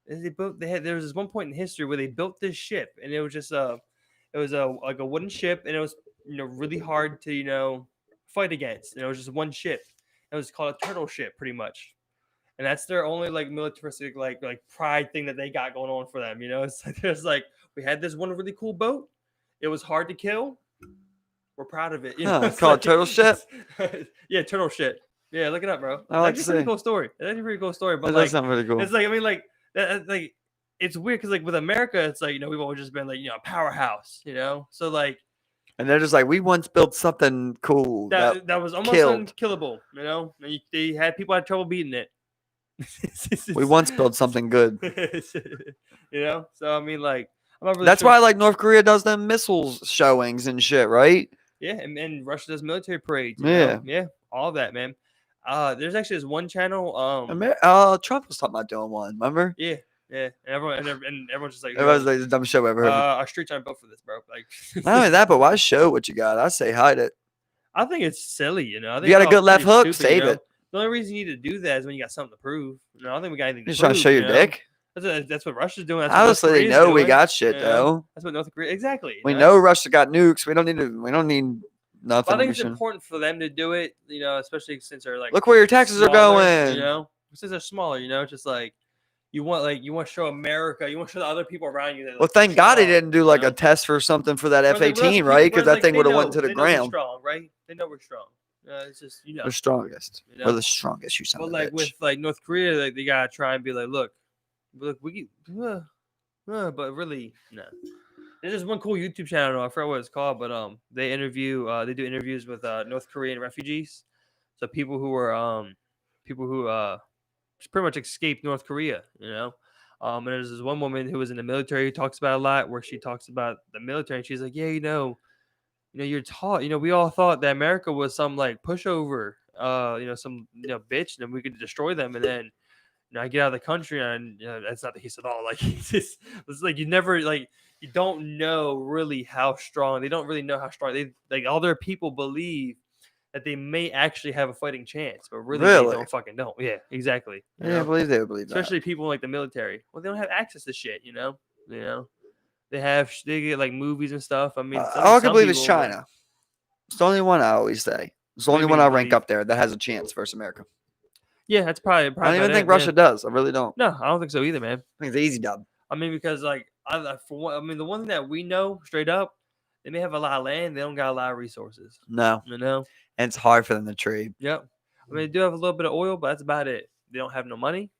There was this one point in history where they built this ship, and it was just like a wooden ship, and it was really hard to fight against. And it was just one ship. It was called a turtle ship, pretty much, and that's their only like militaristic like pride thing that they got going on for them. It's like there's like we had this one really cool boat. It was hard to kill. We're proud of it. It's called turtle ship. Yeah, turtle ship. Yeah, look it up, bro. I like it's a pretty cool story. It's a pretty cool story. But that does sound pretty cool. It's like like it's weird because like with America, it's like we've always just been like a powerhouse. So like. And they're just like, we once built something cool that was almost unkillable, And they had people had trouble beating it. We once built something good, So I mean, like, I'm not really that's sure. why like North Korea does them missiles showings and shit, right? Yeah, and Russia does military parades. Yeah. Yeah. all that, man. There's actually this one channel. Trump was talking about doing one. Remember? Yeah, yeah. And everyone's just like, Everyone's like, the dumbest show I've ever heard. our streets aren't built for this, bro. Like, Not only that, but why show what you got? I say hide it. I think it's silly, you know. I think If you got a it's good all left pretty hook, stupid, save you know? it. The only reason you need to do that is when you got something to prove. You know, I don't think we got anything to You're prove. trying to show your dick. That's what Russia's doing. That's what Obviously, North they Korea's know we doing, got shit you know? though. That's what North Korea exactly. We know Russia got nukes. We don't need to. We don't need nothing. But I think it's important for them to do it. You know, especially since they're like look where your taxes smaller, are going. You know, since they're smaller. You know, just like you want to show America. You want to show the other people around you. That, Well, thank God he didn't do like a test for something for that F-18, right? Because that thing would have went to the ground. We're strong, right? They know we're strong. It's just We're strongest. You know? We're the strongest. You son but of a like bitch. with like North Korea, like they gotta try and be like, look, we can, but really, no. There's this one cool YouTube channel. I forgot what it's called, but they do interviews with North Korean refugees, so people who pretty much escaped North Korea, you know. And there's this one woman who was in the military who talks about a lot, where she talks about the military, and she's like, yeah, you know, you're taught, we all thought that America was some like pushover, some bitch, and we could destroy them, and then I get out of the country, and that's not the case at all. Like it's like you never you don't know really how strong. They don't really know how strong they like. All their people believe that they may actually have a fighting chance, but really they don't fucking know. Yeah, exactly. I believe they would believe that. Especially people like the military. Well, they don't have access to shit. You know. They get like movies and stuff. I mean, all I can believe is China. It's the only one I always say. It's the only one I rank up there that has a chance versus America. Yeah, that's probably I don't even think Russia does. I really don't. No, I don't think so either, man. I think it's an easy dub. I mean, because like the one thing that we know straight up, they may have a lot of land, they don't got a lot of resources. No, and it's hard for them to trade. Yep. I mean, they do have a little bit of oil, but that's about it. They don't have no money.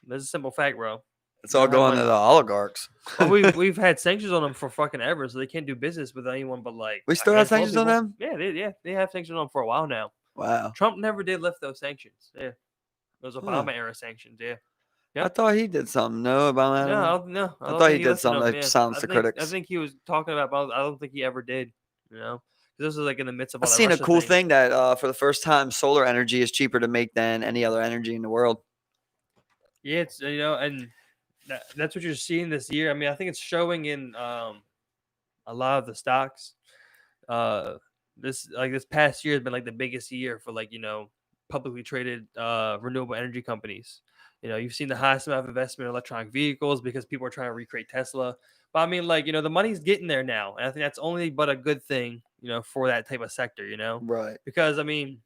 That's a simple fact, bro. It's all going to the oligarchs. Well, we've had sanctions on them for fucking ever, so they can't do business with anyone but like. We still have sanctions on them? Yeah, they have sanctions on them for a while now. Wow. Trump never did lift those sanctions. Yeah, those Obama era sanctions. Yeah. Yep. I thought he did something. No, about that. No. I thought he did something that sounds to critics. I think he was talking about, but I don't think he ever did. You know, this was like in the midst of. I've seen a cool thing that for the first time, solar energy is cheaper to make than any other energy in the world. Yeah, it's and that's what you're seeing this year. I mean, I think it's showing in a lot of the stocks. This past year has been like the biggest year for publicly traded renewable energy companies. You've seen the highest amount of investment in electronic vehicles because people are trying to recreate Tesla. But I mean, the money's getting there now, and I think that's only but a good thing, for that type of sector, Right? Because I mean,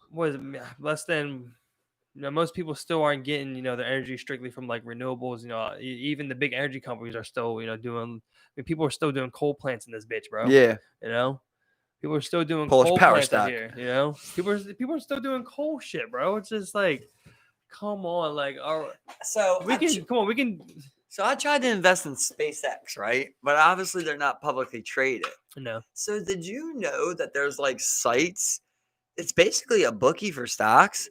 what is it, less than. Most people still aren't getting, their energy strictly from like renewables. Even the big energy companies are still, doing. I mean, people are still doing coal plants in this bitch, bro. Yeah. People are still doing Polish coal power plants stock. here. People are still doing coal shit, bro. It's just like, come on, like, we can. So I tried to invest in SpaceX, right? But obviously they're not publicly traded. No. So did you know that there's like sites? It's basically a bookie for stocks.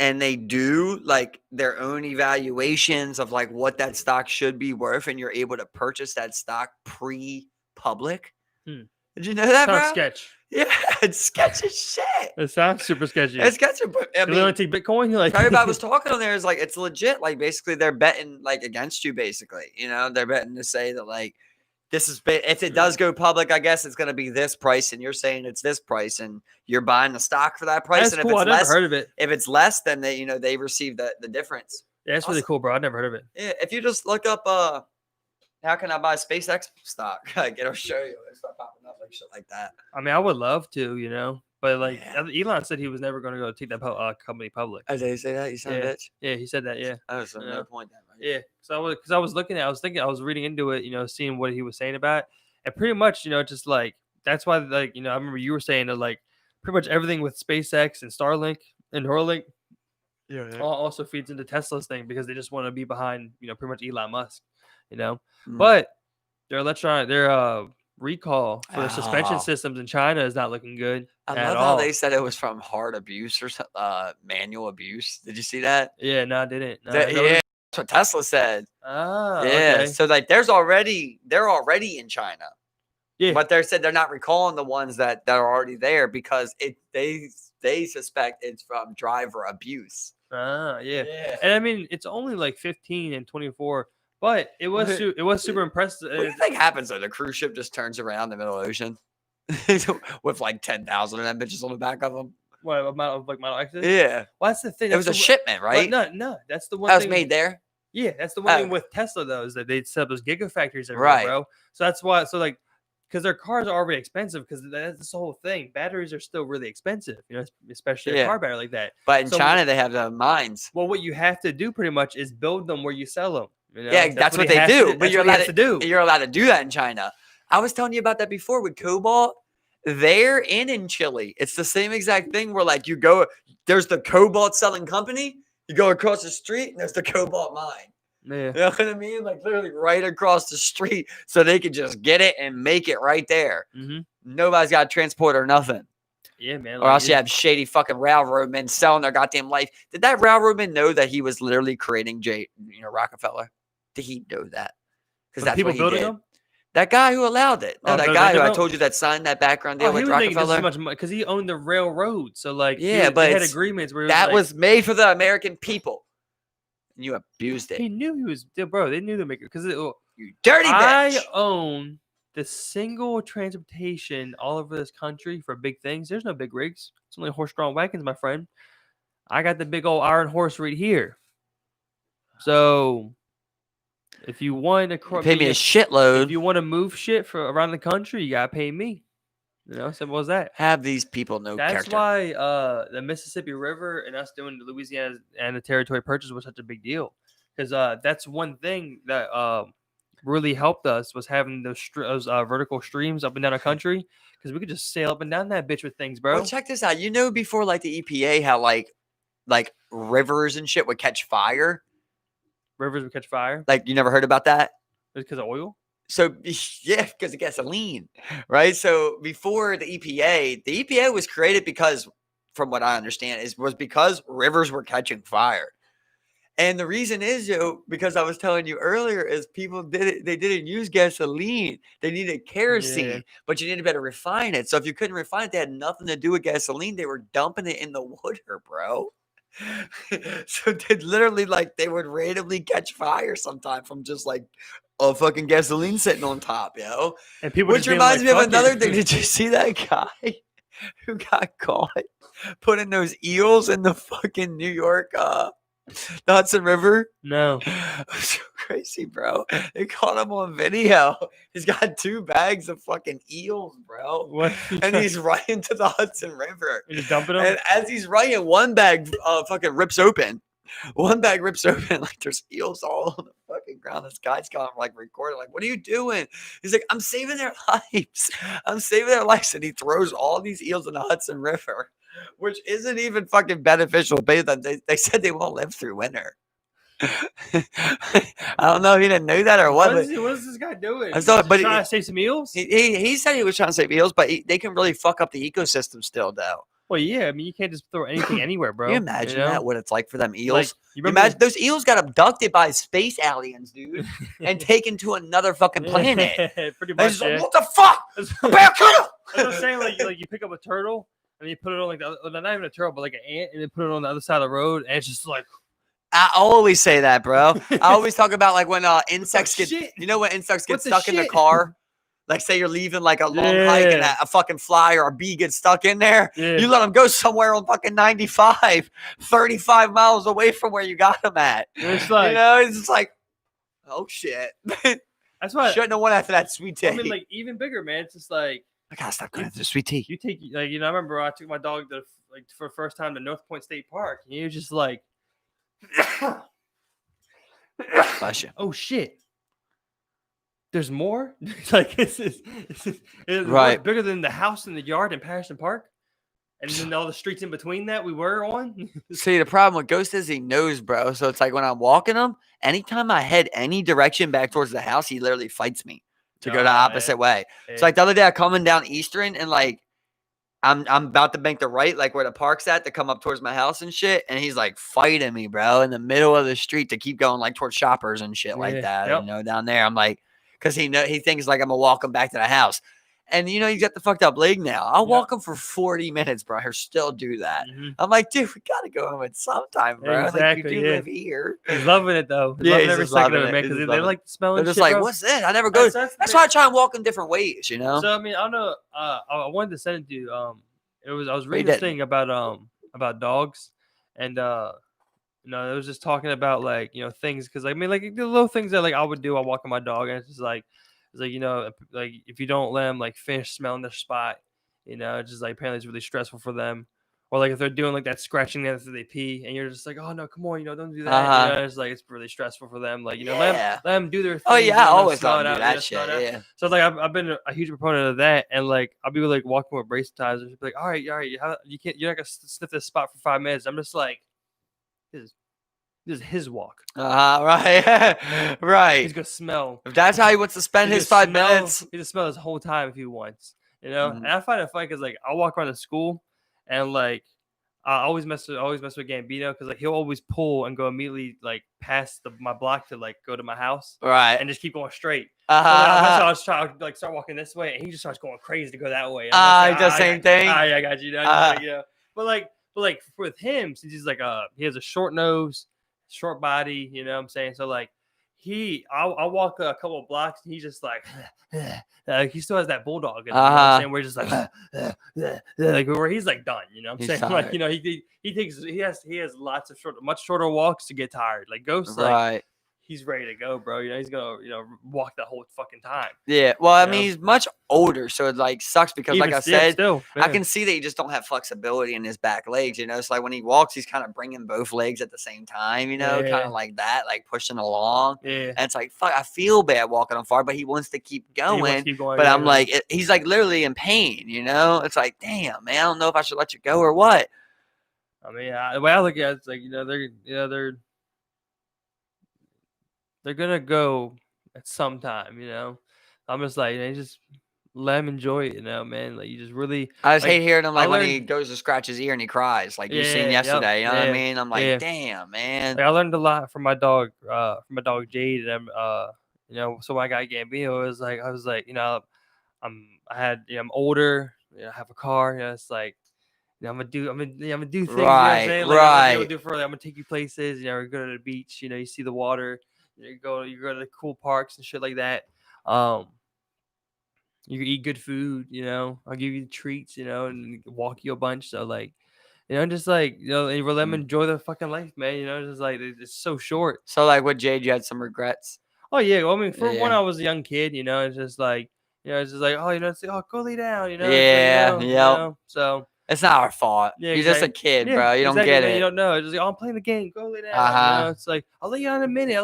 And they do like their own evaluations of like what that stock should be worth, and you're able to purchase that stock pre-public. Did you know that, bro? Sketch. Yeah, it's sketchy shit. It sounds super sketchy. It's sketchy, but I mean, only take Bitcoin. Like everybody was talking on there is like it's legit. Like basically, they're betting like against you. Basically, they're betting to say that like this is if it does go public, I guess it's going to be this price, and you're saying it's this price, and you're buying the stock for that price. That's and cool. If it's I never heard of it. If it's less, then they receive the difference. Yeah, that's really cool, bro. I never heard of it. Yeah, if you just look up how can I buy SpaceX stock? It'll show you. It'll start popping up like shit like that. I mean, I would love to, but like Elon said he was never going to go take that company public. Oh, did he say that? You son of a bitch. Yeah, he said that. Yeah. Oh, so no point then. Right? Yeah, because I was reading into it, seeing what he was saying about it. And pretty much, just like that's why, like, I remember you were saying that, like, pretty much everything with SpaceX and Starlink and Neuralink, also feeds into Tesla's thing because they just want to be behind, pretty much Elon Musk, But their recall for their suspension systems in China is not looking good. I love how they said it was from hard abuse or manual abuse. Did you see that? Yeah, no, I didn't. No, yeah. That's what Tesla said. Ah, yeah. Okay. So like, they're already in China. Yeah. But they said they're not recalling the ones that are already there because they suspect it's from driver abuse. Yeah. Yeah. And I mean, it's only like 15 and 24, but it was What- it was super impressive. What do you think happens though? The cruise ship just turns around in the middle of the ocean with like 10,000 of them bitches on the back of them. What amount of Model X's? Yeah, Well, that's the thing. it was a shipment, right? No, that's the one That was thing. made there. Yeah, that's the one thing Oh. with Tesla though, is that they set up those gigafactories everywhere, Right. bro. So that's why. So like, because their cars are already expensive, because that's the whole thing. Batteries are still really expensive, especially a Yeah. car battery like that. But in So- China, they have the mines. Well, what you have to do pretty much is build them where you sell them. Yeah, that's what he they has do. to- But that's you're what he allowed has to do. You're allowed to do that in China. I was telling you about that before with cobalt. There and in Chile, it's the same exact thing where like you go, there's the cobalt selling company, you go across the street and there's the cobalt mine. Yeah. You know what I mean? Like literally right across the street so they can just get it and make it right there. Mm-hmm. Nobody's got to transport or nothing. Yeah, man. Or else you have shady fucking railroadmen selling their goddamn life. Did that railroadman know that he was literally creating Rockefeller? Did he know that? Because that's people what he building did. them. That guy who allowed it. No, Oh, that the guy who I Vanderbilt? told you that signed that background deal Oh, he with was making just Rockefeller. as much money because he owned the railroad. So like, Yeah, but they had it's- agreements where That like, was made for the American people. And you abused it. he knew he was, bro. They knew the maker because You dirty I bitch. own the single transportation all over this country for big things. There's no big rigs. It's only horse-drawn wagons, my friend. I got the big old iron horse right here. So, if you want to You pay me a if shitload. you want to move shit for around the country, you gotta pay me. Simple as that. Have these people no That's character. why the Mississippi River and us doing the Louisiana and the territory purchase was such a big deal, because that's one thing that really helped us was having those vertical streams up and down the country, because we could just sail up and down that bitch with things, bro. Well, check this out. You know, before like the EPA, how like rivers and shit would catch fire. Rivers would catch fire. Like you never heard about that? Because of oil. So yeah, because of gasoline, right? So before the EPA was created because, from what I understand, was because rivers were catching fire. And the reason is, because I was telling you earlier, is people they didn't use gasoline. They needed kerosene, but you needed to better refine it. So if you couldn't refine it, they had nothing to do with gasoline. They were dumping it in the water, bro. So they literally they would randomly catch fire sometime from just like a fucking gasoline sitting on top, And people, which reminds me of another thing. Did you see that guy who got caught putting those eels in the fucking New York the Hudson River? No. So crazy, bro. They caught him on video. He's got 2 bags of fucking eels, bro. What? And he's right into the Hudson River. You're just dumping them. And as he's running, one bag fucking rips open. One bag rips open. Like there's eels all on the fucking ground. This guy's got him recording. Like, what are you doing? He's like, I'm saving their lives. I'm saving their lives. And he throws all these eels in the Hudson River, which isn't even fucking beneficial. They said they won't live through winter. I don't know if he didn't know that or what. What is this guy doing? I thought, but trying to save some eels. He said he was trying to save eels, but they can really fuck up the ecosystem still, though. Well, yeah. I mean, you can't just throw anything anywhere, bro. Can you imagine that? What it's like for them eels? Like, you remember imagine those eels got abducted by space aliens, dude, and taken to another fucking planet. Pretty They're much. just like, what the fuck? A barracuda! I was saying, like you pick up a turtle and you put it on not even a turtle, but like an ant, and then put it on the other side of the road, and it's just like. I always say that, bro. I always talk about when insects get, shit? when insects get What the stuck in the shit? car. Like say you're leaving a long hike and a fucking fly or a bee gets stuck in there. Yeah. You let them go somewhere on fucking 95, 35 miles away from where you got them at. It's like, it's just like, oh shit. that's why. Shouldn't have went after that sweet tea. I mean, like even bigger, man. It's just like I gotta stop going after the sweet tea. you take I remember I took my dog for the first time to North Point State Park, and you're just like, Bless you. oh shit. There's more. Like it's Right. bigger than the house and the yard in Patterson Park, and then all the streets in between that we were on. See, the problem with Ghost is he knows, bro. So it's like when I'm walking him, anytime I head any direction back towards the house, he literally fights me to go the opposite way. It's like the other day I coming down Eastern and I'm about to bank the right, like where the park's at, to come up towards my house and shit. And he's like fighting me, bro, in the middle of the street to keep going towards Shoppers and shit like that. Yep. Down there. I'm like, because he thinks like I'm gonna walk him back to the house. And he's got the fucked up leg now. I'll Yep. walk him for 40 minutes, bro. He'll still do that. Mhm. I'm like, dude, we gotta go home at some time, bro. Like, Exactly, you do yeah. live here. He's loving it though. He's Yeah, loving he's every just second of loving it, it. man. He's Because just they loving like the smell They're and just shit, like, bro. what's this? I never go. That's That's why I try and walk in different ways, So I mean, I don't know. I wanted to send it to you. I was reading this didn't. thing about dogs, and it was just talking about like things because I mean like the little things that like I would do. I walk on my dog, and it's like like if you don't let them like finish smelling their spot, it's just like apparently it's really stressful for them. Or like if they're doing like that scratching after they pee, and you're just like, oh no, come on, don't do that. It's like it's really stressful for them. Like let them do their thing. Oh yeah, I always smell let it him do out, that smell shit. it out. Yeah. So like I've been a huge proponent of that, and like I'll be like walking with brace times, and she'll be like, all right, you're not gonna sniff this spot for 5 minutes. I'm just like, this is his walk. Right. Right. He's gonna smell. If that's how he wants to spend his 5 minutes. He just smell his whole time if he wants. Mhm. And I find it funny because like I'll walk around the school, and like I always mess with Gambino because like he'll always pull and go immediately like past my block to like go to my house, Right. and just keep going straight. So like, I was trying to like start walking this way, and he just starts going crazy to go that way. He does the same thing. I got you. But like with him, since he's like he has a short nose, short body. You know what I'm saying? So like I'll walk a couple of blocks, and he's just like. He still has that bulldog in him, you know what I'm saying? Where he's just like, like where he's like done, you know what I'm saying? Tired. Like, he has lots of much shorter walks to get tired. Like Ghost, like Right. he's ready to go, bro. He's gonna walk the whole fucking time. Yeah. Well, I mean, he's much older, so it like sucks because like I said, I can see that he just don't have flexibility in his back legs. It's like when he walks, he's kind of bringing both legs at the same time. Kind of like that, like pushing along. Yeah. And it's like fuck, I feel bad walking him far, but he wants to keep going. But yeah, I'm like, he's like literally in pain. It's like, damn, man, I don't know if I should let you go or what. I mean, the way I look at it, it's like they're gonna go at some time. I'm just like, just let him enjoy it, man. Like you just really. I just hate hearing him like when he goes to scratch his ear and he cries, like you seen yesterday. You know what I mean? I'm like, damn, man. Like, I learned a lot from my dog, Jade, and so when I got Gambino, I was like, I'm older, I have a car, it's like. I'm gonna do things. Right, You know what I'm saying? Like, right. I'm gonna take you places. We go to the beach. You see the water. You go to the cool parks and shit like that. You eat good food. I'll give you treats. And walk you a bunch. So like, just like and let them enjoy their fucking life, man. Just like it's so short. So like with Jade, you had some regrets. Oh yeah, well, I mean, for one, I was a young kid. It's just like it's just like it's like, go lay down. So. It's not our fault. Yeah, you're just a kid, bro. You don't get it. You don't know. It's just like, I'm playing the game. Go lay down. It's like, I'll lay you on in a minute.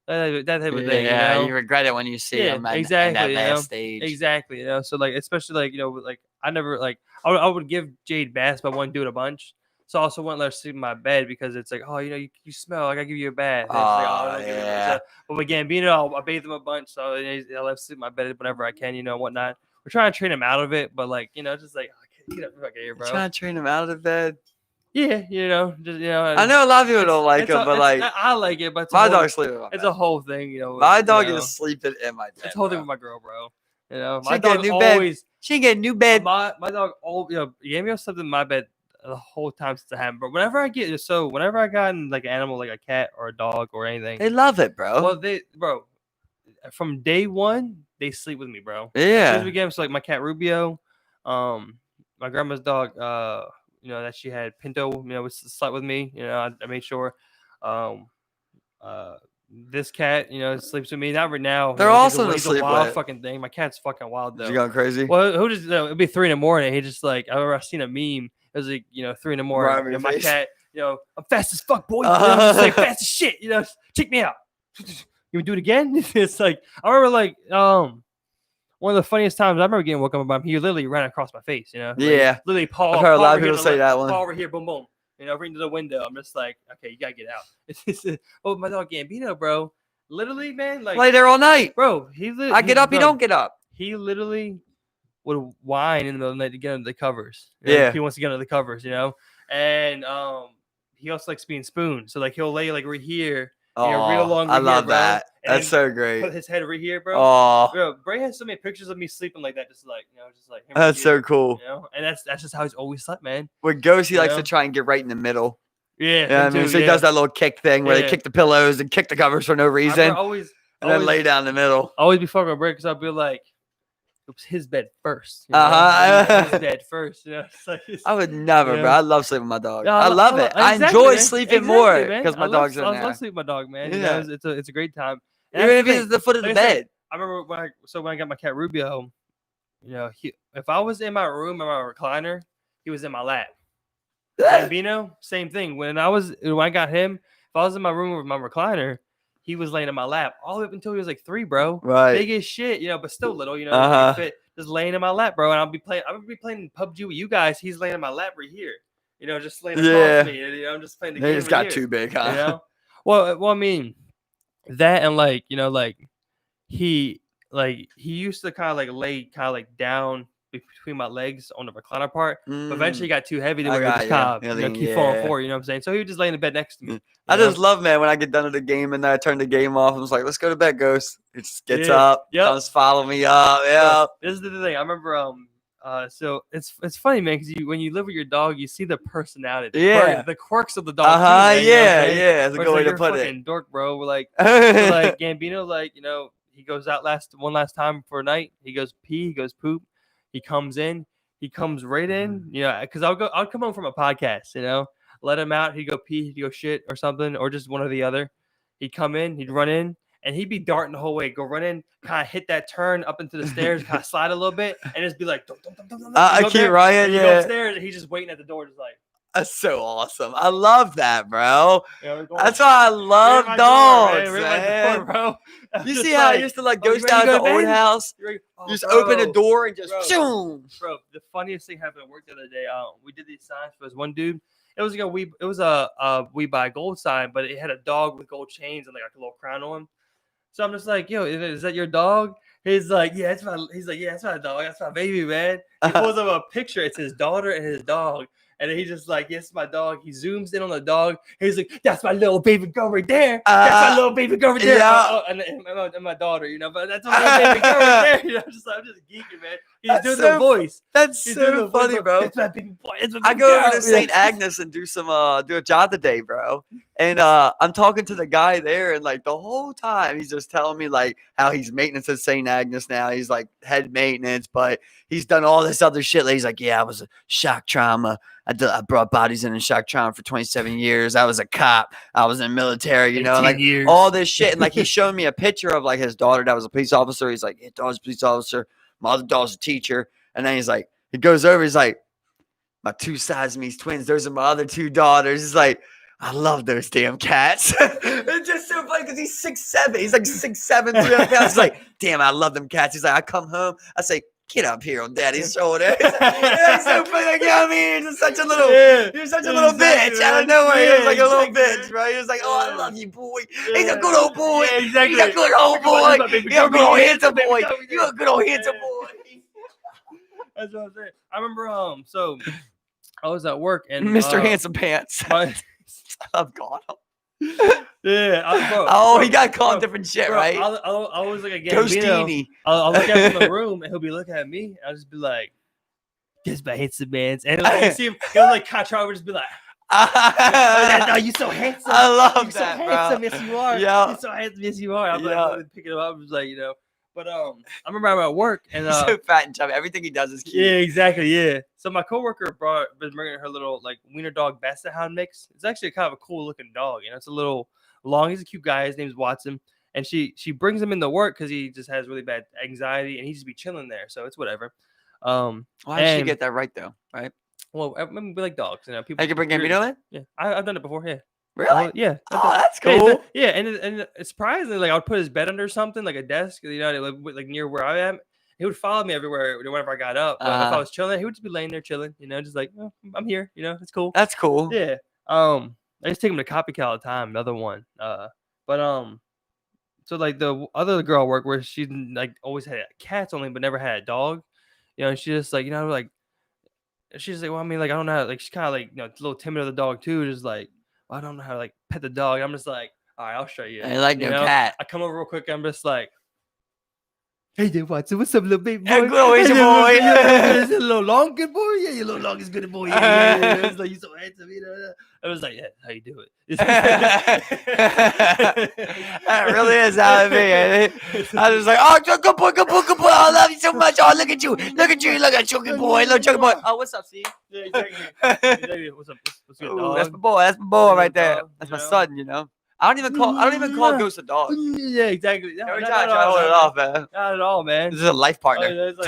That type of thing. Yeah, you regret it when you see him at that last stage. Exactly. So like, especially like I never like I would give Jade baths, but I wouldn't do it a bunch. So I also wouldn't let her sleep in my bed because it's like, oh, you smell. Like I give you a bath. Yeah. But with Gambino, I bathe him a bunch, so I let him sleep in my bed whenever I can, whatnot. We're trying to train him out of it, but like, just like, get up fucking here, bro. Trying to train him out of bed. Yeah, just I know a lot of people don't like him, but like I like it, but my dog's sleeping. It's a whole thing, My dog is sleeping in my bed. It's a whole thing with my girl, bro. My dog always. She ain't get a new bed. My dog, Gambino slept in my bed the whole time since I had him. But whenever I got in like an animal, like a cat or a dog or anything, they love it, bro. Well, from day one, they sleep with me, bro. Yeah. As soon as we get him, so like my cat Rubio, my grandma's dog, that she had Pinto, slept with me. I made sure. This cat, sleeps with me. Not right now. They're awesome to sleep wild with. Fucking thing. My cat's fucking wild though. You going crazy? Well, it'd be 3 a.m. He just like I seen a meme. It was like 3 a.m. Right, my cat, I'm fast as fuck, boy. Just like fast as shit. Check me out. You would do it again? It's like I remember like one of the funniest times I remember getting woken up by him. He literally ran across my face. Yeah. Literally paw. I've heard a lot of people say that one. Paw over here, boom, boom. Right into the window. I'm just like, okay, you gotta get out. Oh, my dog Gambino, bro. Literally, man, like lay there all night, bro. I get up, he don't get up. He literally would whine in the middle of the night to get under the covers. Yeah, he wants to get under the covers, and he also likes being spooned. So like he'll lay like right here, know, real Oh, long I right here, love bro. that. And That's then so great. put his head right here, bro. Oh, Bro, Bray has so many pictures of me sleeping like that, just like, you know, just like him. that's right here, so cool. You know, and that's just how he's always slept, man. With Ghost, he You likes know? to try and get right in the middle. Yeah, Yeah, I mean, so he does that little kick thing where they kick the pillows and kick the covers for no I reason, remember always, and then lay down in the middle. always be fucking with Bray because I'll be like, it was his bed first. You know? Uh-huh. His bed first. You know? It's like, I would never, you know? bro. I love sleeping with my dog. Yeah, I love it. I enjoy man. sleeping more man. because my dog's in I there. love sleeping with my dog, man. You Yeah. know, it's a great time. And Even that's if the he's thing. at the foot of the Like I said, bed. I remember when I got my cat Rubio, you know, if I was in my room in my recliner, he was in my lap. Bambino, same thing. When I got him, if I was in my room with my recliner, he was laying in my lap all the way up until he was like 3, bro. Right. Big as shit, you know, but still little, you know, Uh-huh. fit, just laying in my lap, bro. And I'm gonna be playing PUBG with you guys. He's laying in my lap right here, you know, just laying across me. And, you know, I'm just playing the game. They just got too big, huh? You know, well, I mean, that and like, you know, like he used to kind of like lay down between my legs on the recliner part, but eventually he got too heavy to where he just kind of keep falling forward. You know what I'm saying? So he would just lay in the bed next to me. I just love, man, when I get done with the game and then I turn the game off. I'm just like, let's go to bed, Ghost. He just gets up, comes follow me up. Yeah. This is the thing. I remember. So it's funny, man, because when you live with your dog, you see the personality, the quirks of the dog. Too, yeah. It's a good way to put it. Dork, bro. We're like, like Gambino, like, you know, he goes out one last time for a night. He goes pee. He goes poop. He comes in. He comes right in. You know, because I'll come home from a podcast. You know, let him out. He'd go pee. He'd go shit or something, or just one or the other. He'd come in. He'd run in. And he'd be darting the whole way, go run in, kind of hit that turn up into the stairs, kind of slide a little bit, and just be like, I keep Ryan, you go upstairs, and he's just waiting at the door, just like. That's so awesome. I love that, bro. Yeah, that's why I love dogs, man. Door, bro. You see how I used to like Ghost down at the old house? You just open the door and just shoom. Bro, the funniest thing happened at work the other day. We did these signs for this one dude. It was a We Buy Gold sign, but it had a dog with gold chains and like a little crown on him. So I'm just like, yo, is that your dog? He's like, yeah, it's my. He's like, yeah, it's my dog. That's my baby, man. He pulls up a picture. It's his daughter and his dog. And then he's just like, yes, my dog. He zooms in on the dog. He's like, that's my little baby girl right there. That's my little baby girl right there. Yeah. And my daughter, you know, but that's my little baby girl right there. You know, I'm just geeking, man. He's doing the voice. That's so funny, bro. It's my baby boy. I go over to St. Agnes and do a job today, bro. And I'm talking to the guy there, and like the whole time he's just telling me like how he's maintenance at St. Agnes now. He's like head maintenance, but he's done all this other shit. Like, he's like, yeah, I was a shock trauma. I brought bodies in shock trauma for 27 years. I was a cop. I was in the military, you know, like years. all this shit. And like he's showing me a picture of like his daughter that was a police officer. He's like, yeah, daughter's a police officer. My other daughter's a teacher. And then he's like, he goes over. He's like, my 2 Siamese twins. Those are my other 2 daughters. He's like, I love those damn cats. It's just so funny because he's 6'7". He's like 6'7", 300 pounds. He's like, damn, I love them cats. He's like, I come home. I say, get up here on daddy's shoulder. It's so funny. Like, you know what I mean? You're such a little, bitch. Out of nowhere, he was like a little bitch, right? He was like, oh, I love you, boy. He's a good old boy. Yeah, exactly. He's a good old boy. He's a good old handsome boy. You're a good old handsome boy. That's what I'm saying. I remember, so I was at work and Mr. Handsome Pants. I've got him. Yeah. He got called different shit, right? I'll was like again. Ghostini. I'll look at him in the room and he'll be looking at me. I'll just be like, "This my handsome man," and you see him. He'll like try to just be like, "No, you so handsome. I love you're that, so bro. handsome. Yes, you are. Yeah. You're so handsome. Yes, you are." I'm like picking him up. I was like, you know. But I remember I'm at work and he's so fat and chubby. Everything he does is cute. Yeah, exactly. Yeah. So my coworker was bringing her little like wiener dog basset hound mix. It's actually kind of a cool looking dog. You know, it's a little long. He's a cute guy. His name's Watson. And she brings him into work because he just has really bad anxiety and he just be chilling there. So it's whatever. Why did she get that right though? Right. Well, I mean, we like dogs. You know, people. I can bring Gambino in. Yeah, I've done it before. Yeah. Really? Yeah. Oh, that's cool. Yeah, and surprisingly, like I would put his bed under something, like a desk, you know, like near where I am. He would follow me everywhere whenever I got up. But if I was chilling, he would just be laying there chilling, you know, just like, oh, I'm here, you know, it's cool. That's cool. Yeah. I just take him to Copycat all the time. Another one. So like the other girl I work where she like always had cats only, but never had a dog. You know, and she just like, you know, like she's like, well, I mean, like I don't know, how, like she's kind of like, you know, a little timid of the dog too, just like. I don't know how to like pet the dog. I'm just like, All right, I'll show you. I ain't like You no know? cat. I come over real quick. I'm just like, hey there, Watson. What's up, little baby boy? Hey, good, he's Hey, a little- boy. Is it a little long, good boy? Yeah, you little long is good boy. Yeah. It's like, you so handsome. I was like, yeah, how you do it? That really is how it be. I was like, oh, good boy, good boy, good boy. I love you so much. Oh, look at you, good boy, little chunky boy. Oh, what's up, Steve? Yeah, exactly. What's up? What's good, Ooh, dog? that's my boy That's right my there. dog, That's you my know? son, you know. I don't even call Ghost a dog. Yeah, exactly. No, Every not time I at try to all, hold it man. off, man. Not at all, man. This is a life partner. It's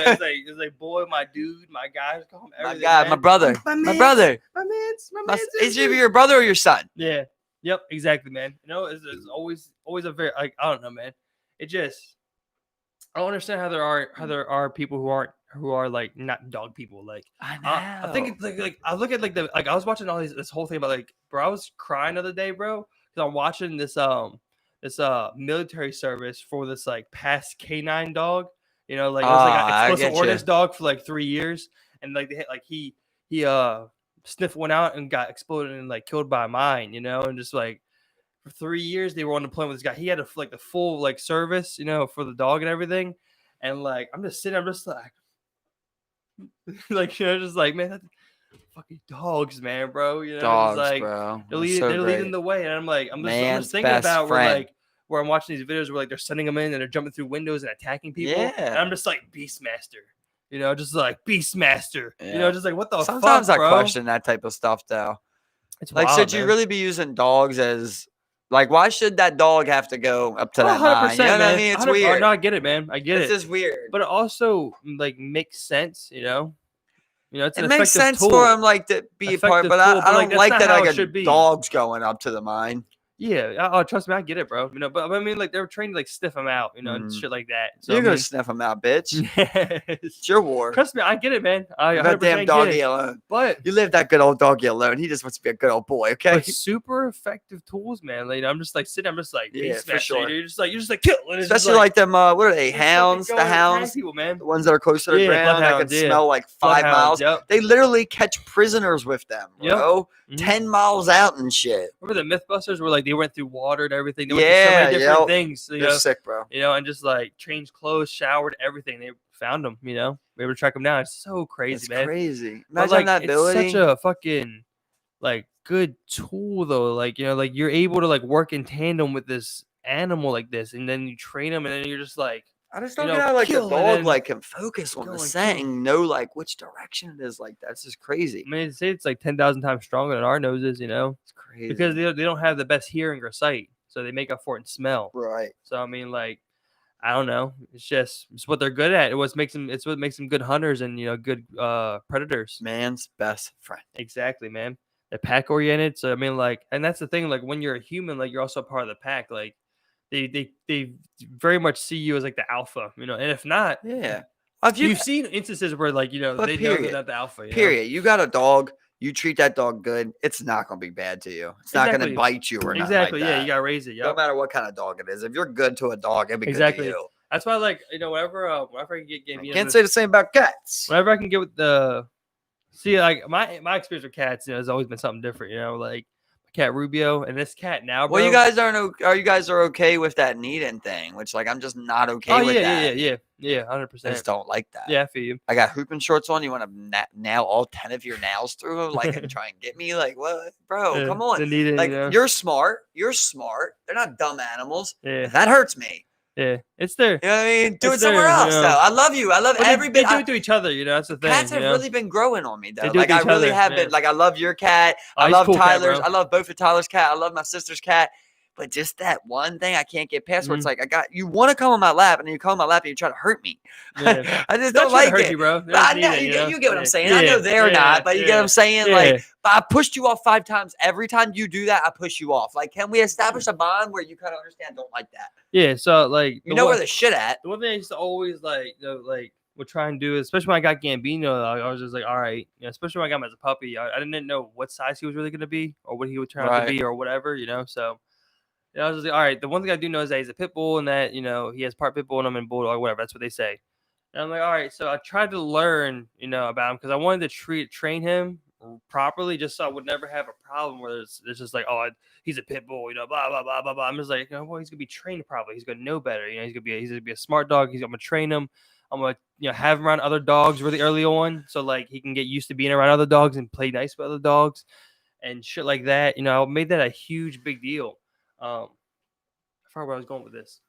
like, boy, my dude, my guy. Call him My everything, God, man. my brother, My my brother. man's. Is either your brother or your son? Yeah. Yep. Exactly, man. You know, it's always a very like I don't know, man. It just I don't understand how there are people who are like not dog people. Like I I think it's like I look at like the like I was watching all this whole thing about like bro, I was crying the other day, bro, because I'm watching this military service for this like past canine dog. You know, like it was like an I explosive get you. ordnance dog for like 3 years, and like they hit like he sniffed one out and got exploded and like killed by a mine. You know, and just like for 3 years they were on deployment with this guy. He had like the full like service, you know, for the dog and everything. And like I'm just sitting, I'm just like, like you know, just like man, that's fucking dogs, man, bro. You know, Dogs, just like bro. they're That's so leading great. the way, and I'm like, I'm Man's just thinking best about friend. where I'm watching these videos where like they're sending them in and they're jumping through windows and attacking people. Yeah. And I'm just like Beastmaster, you know, just like Beastmaster, you Yeah. know, just like what the Sometimes fuck, I bro? question that type of stuff, though. It's Like, wild, should you man. really be using dogs as like? Why should that dog have to go up to that 100%, mine? You know what man. I mean? It's 100% weird. No, I get it, man. I get It's it. just weird. But it also like makes sense, you know. You know, it's It an makes effective sense tool. for him like to be a part, Effective but tool, I but, like, don't that's like not that how like it a should be. dog's going up to the mine. Yeah, oh, trust me, I get it, bro. You know, but I mean, like they were trained to like sniff them out, you know, and shit like that. So You're I gonna mean, sniff him out, bitch. yes. It's your war. Trust me, I get it, man. I Leave that 100% damn get doggy it. alone. But You leave that good old doggy alone. He just wants to be a good old boy, okay? super effective tools, man. Like I'm just like sitting, I'm just like Yeah, for Beastmaster, sure. you're just like kill, and it's just Especially like them, what are they? just fucking Hounds? go The and attack hounds? people, man. The ones that are close to the Yeah, ground that can bloodhounds, yeah. smell like 5 miles. Yep. They literally catch prisoners with them, Yep. bro. Mhm. 10 miles out and shit. Remember the MythBusters where like they went through water and everything? They went Yeah, through so many different yep. things. You They're know, sick, bro. you know, and just like changed clothes, showered, everything. They found them, you know. We were able to track them down. It's so crazy, It's man. crazy. But, Imagine like, that ability. it's such a fucking like good tool though. Like, you know, like you're able to like work in tandem with this animal like this, and then you train them, and then you're just like, I just you don't know, get how like the kill, and dog then like can focus on go the and scent kill. and know like which direction it is. Like that's just crazy. I mean, they say it's like 10,000 times stronger than our noses, you know, It's crazy. because they don't have the best hearing or sight, so they make up for it in smell. right. So I mean, like, I don't know. It's what they're good at. It's what makes them good hunters and, you know, good predators. Man's best friend. Exactly, man. They're pack oriented. So I mean, like, and that's the thing. Like, when you're a human, like, you're also part of the pack. Like, they very much see you as like the alpha, you know. And if not, Yeah. Have you've seen instances where like, you know, But they know period. they're not the alpha. You know? Period. You got a dog. You treat that dog good. It's not gonna be bad to you. It's not Exactly. gonna bite you or nothing Exactly. like Yeah, that. you gotta raise it. No Yeah. matter what kind of dog it is. If you're good to a dog, it'll be Exactly. good to you. That's why, like, you know, whenever I can get I you know, can't say the same about cats. whenever I can get with the see, like my experience with cats, you know, has always been something different. You know, like my cat Rubio and this cat now, bro. Well, you guys are okay with that kneading thing, which like I'm just not okay with that. yeah, I 100%. just don't like that. Yeah, I feel you. I got hooping shorts on. You want to nail all 10 of your nails through them, like, and try and get me? Like, what, bro? Yeah, Come the on. kneading, Like, you know? you're smart. You're smart. They're not dumb animals. Yeah, That hurts me. yeah, it's there. You know what I mean? Do It's it somewhere there, you else, know. though. I love you. I love But every they bit. do it to each other, you know. That's the thing. Cats you have know? really been growing on me, though. do it Like, to I each really other, have yeah. been. Like, I love your cat. Oh, I he's a love cool cat, Tyler's. bro. I love both of Tyler's cat. I love my sister's cat. But just that one thing I can't get past where it's like, you want to come on my lap, and then you come on my lap and you try to hurt me. Yeah. I just They're don't not trying to like hurt it. you, bro. They But I just know, need it, you, you know? you get what I'm Yeah. saying. I know they're not, but you get what I'm saying? Yeah. Like, but I pushed you off 5 times. Every time you do that, I push you off. Like, can we establish a bond where you kind of understand, don't like that? Yeah, so like You know where the shit at. the one thing I used to always like, you know, like would try and do, especially when I got Gambino, I was just like, all right, you know, especially when I got him as a puppy, I didn't know what size he was really going to be or what he would turn out to be or whatever, you know. So you know, I was just like, all right, the one thing I do know is that he's a pit bull and that, you know, he has part pit bull in him and bulldog, whatever. That's what they say. And I'm like, all right, so I tried to learn, you know, about him because I wanted to train him properly, just so I would never have a problem where it's just like, oh, he's a pit bull, blah blah blah blah blah. I'm just like, well, he's gonna be trained properly. He's gonna know better. He's gonna be a smart dog. I'm gonna train him. I'm gonna have him around other dogs really early on, so like he can get used to being around other dogs and play nice with other dogs and shit like that. I made that a huge big deal. I forgot where I was going with this.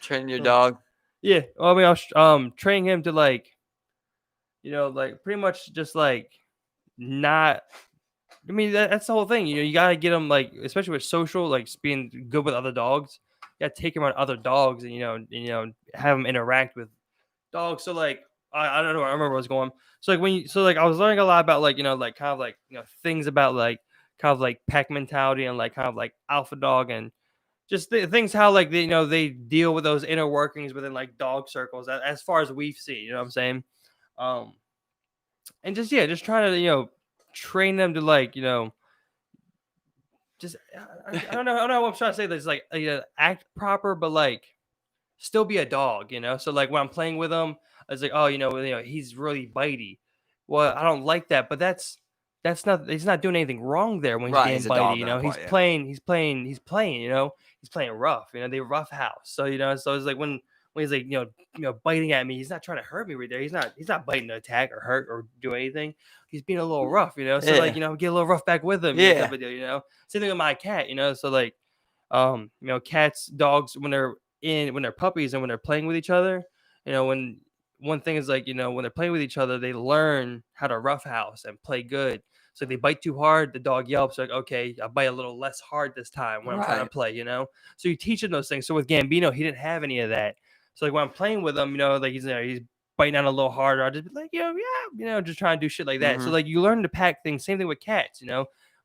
Train your dog. Yeah, well, I mean, I was training him to like pretty much just like not. I mean, that's the whole thing. You gotta get him like, especially with social, like being good with other dogs. You gotta take him on other dogs, and have him interact with dogs. So like, I don't know. I remember where I was going. So like I was learning a lot about things about like kind of like pack mentality and like kind of like alpha dog and just things how like they deal with those inner workings within like dog circles as far as we've seen. You know what I'm saying? And just trying to train them to like just I don't know what I'm trying to say. That's like act proper, but like still be a dog. So like when I'm playing with him, I was like, oh, he's really bitey. Well, I don't like that, but that's not. He's not doing anything wrong there when he's being bitey. He's playing. He's playing. He's playing rough. They rough house. So so it's like when he's like biting at me, he's not trying to hurt me right there. He's not biting to attack or hurt or do anything. He's being a little rough. So like get a little rough back with him. Yeah. Same thing with my cat. So like cats, dogs when they're puppies and when they're playing with each other. When one thing is like when they're playing with each other, they learn how to roughhouse and play good. So if they bite too hard, the dog yelps like, okay, I'll bite a little less hard this time when I'm trying to play, So you teach him those things. So with Gambino, he didn't have any of that. So like when I'm playing with him, like he's biting out a little harder. I'll just be like, just trying to do shit like that. Mm-hmm. So like you learn to pack things. Same thing with cats,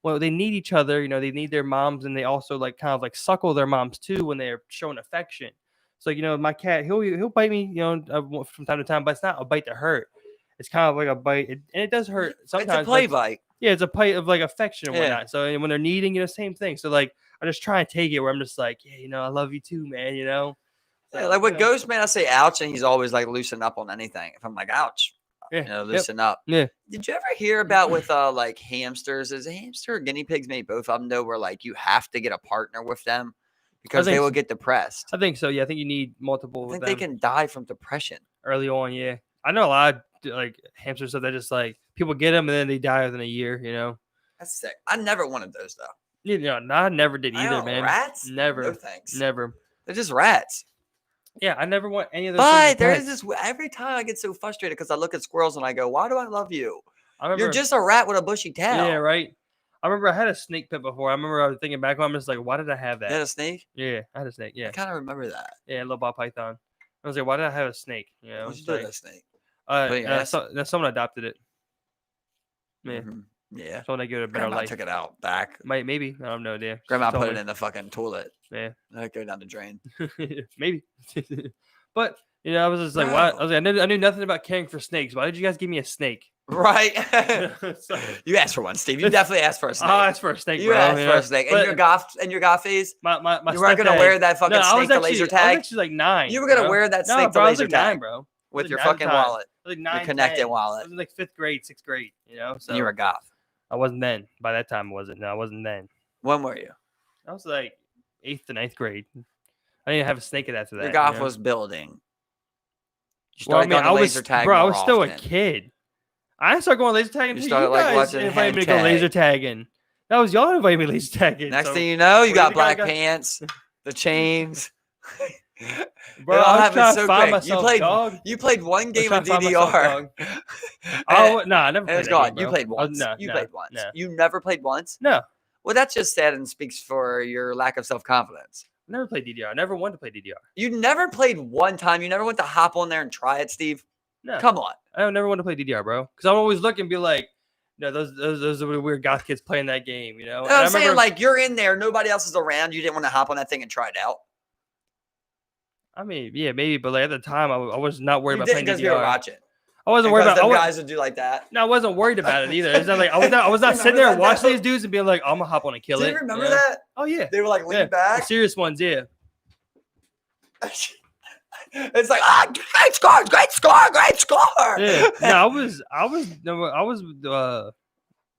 Well, they need each other, they need their moms, and they also like kind of like suckle their moms too when they're showing affection. So my cat, he'll bite me, from time to time, but it's not a bite to hurt. It's kind of like a bite, and it does hurt sometimes. It's a play bite. Yeah, it's a bite of like affection and whatnot. So when they're needing, same thing. So like I just try and take it where I'm just like, yeah, I love you too, man. So, yeah, like with Ghost, man, I say ouch, and he's always like loosen up on anything. If I'm like ouch, loosen up. Yeah. Did you ever hear about with like hamsters? Is a hamster or guinea pigs? Maybe both of them know where like you have to get a partner with them because they will get depressed. I think so. Yeah, I think you need multiple. I think they can die from depression early on. Yeah, I know a lot of like hamsters that just like people get them and then they die within a year. That's sick. I never wanted those though. I never did either, man. Rats? Never. No thanks. Never. They're just rats. Yeah, I never want any of those. But there is this. Every time I get so frustrated because I look at squirrels and I go, "Why do I love you? You're just a rat with a bushy tail." Yeah, right. I remember I had a snake pit before. I remember I was thinking back on. I'm just like, why did I have that? You had a snake? Yeah, I had a snake. Yeah, I kind of remember that. Yeah, a little ball python. I was like, why did I have a snake? What'd you do with that snake? Someone adopted it. Yeah. Mm-hmm. Yeah. So they give it a better life. Took it out back. Maybe. I don't know, idea. Grandma put it in the fucking toilet. Yeah. Let it go down the drain. Maybe. But I was just like, why? I was like, I knew nothing about caring for snakes. Why did you guys give me a snake? Right. You asked for one, Steve. You definitely asked for a snake. I asked for a snake. You asked for a snake. And your goth phase. My you weren't gonna wear that fucking snake to laser tag. I was actually like 9. You were gonna wear that snake to laser tag, 9, bro. With your fucking wallet. Like 9, your connected 10. wallet. I was like 5th grade, 6th grade. So and you were a goth. I wasn't then. By that time, I wasn't. No, I wasn't then. When were you? I was like 8th to 9th grade. I didn't have a snake after that. Your goth was building. I was still a kid. I didn't start going laser tagging. You started like watching invited me to go laser tagging. That was y'all invited me laser tagging. Next thing you know, you got black pants, the chains. Bro, I was trying to find myself, you played one game of DDR. I never played. It's gone. You played once. You played once. No. You never played once? No. Well, that's just sad and speaks for your lack of self-confidence. I never played DDR. I never wanted to play DDR. You never played one time? You never went to hop on there and try it, Steve? No. Come on. I never want to play DDR, bro. Because I'm always looking and be like, those are weird goth kids playing that game, No, I'm saying like you're in there, nobody else is around. You didn't want to hop on that thing and try it out. I mean, yeah, maybe, but like at the time, I was not worried about playing DDR. You were watching. I wasn't worried about guys would do like that. No, I wasn't worried about it either. It's not like I was not sitting there watching these dudes and being like, I'm gonna hop on and kill it. Do you remember that? Oh yeah. They were like lean back. The serious ones, yeah. It's like, great score. Yeah, no,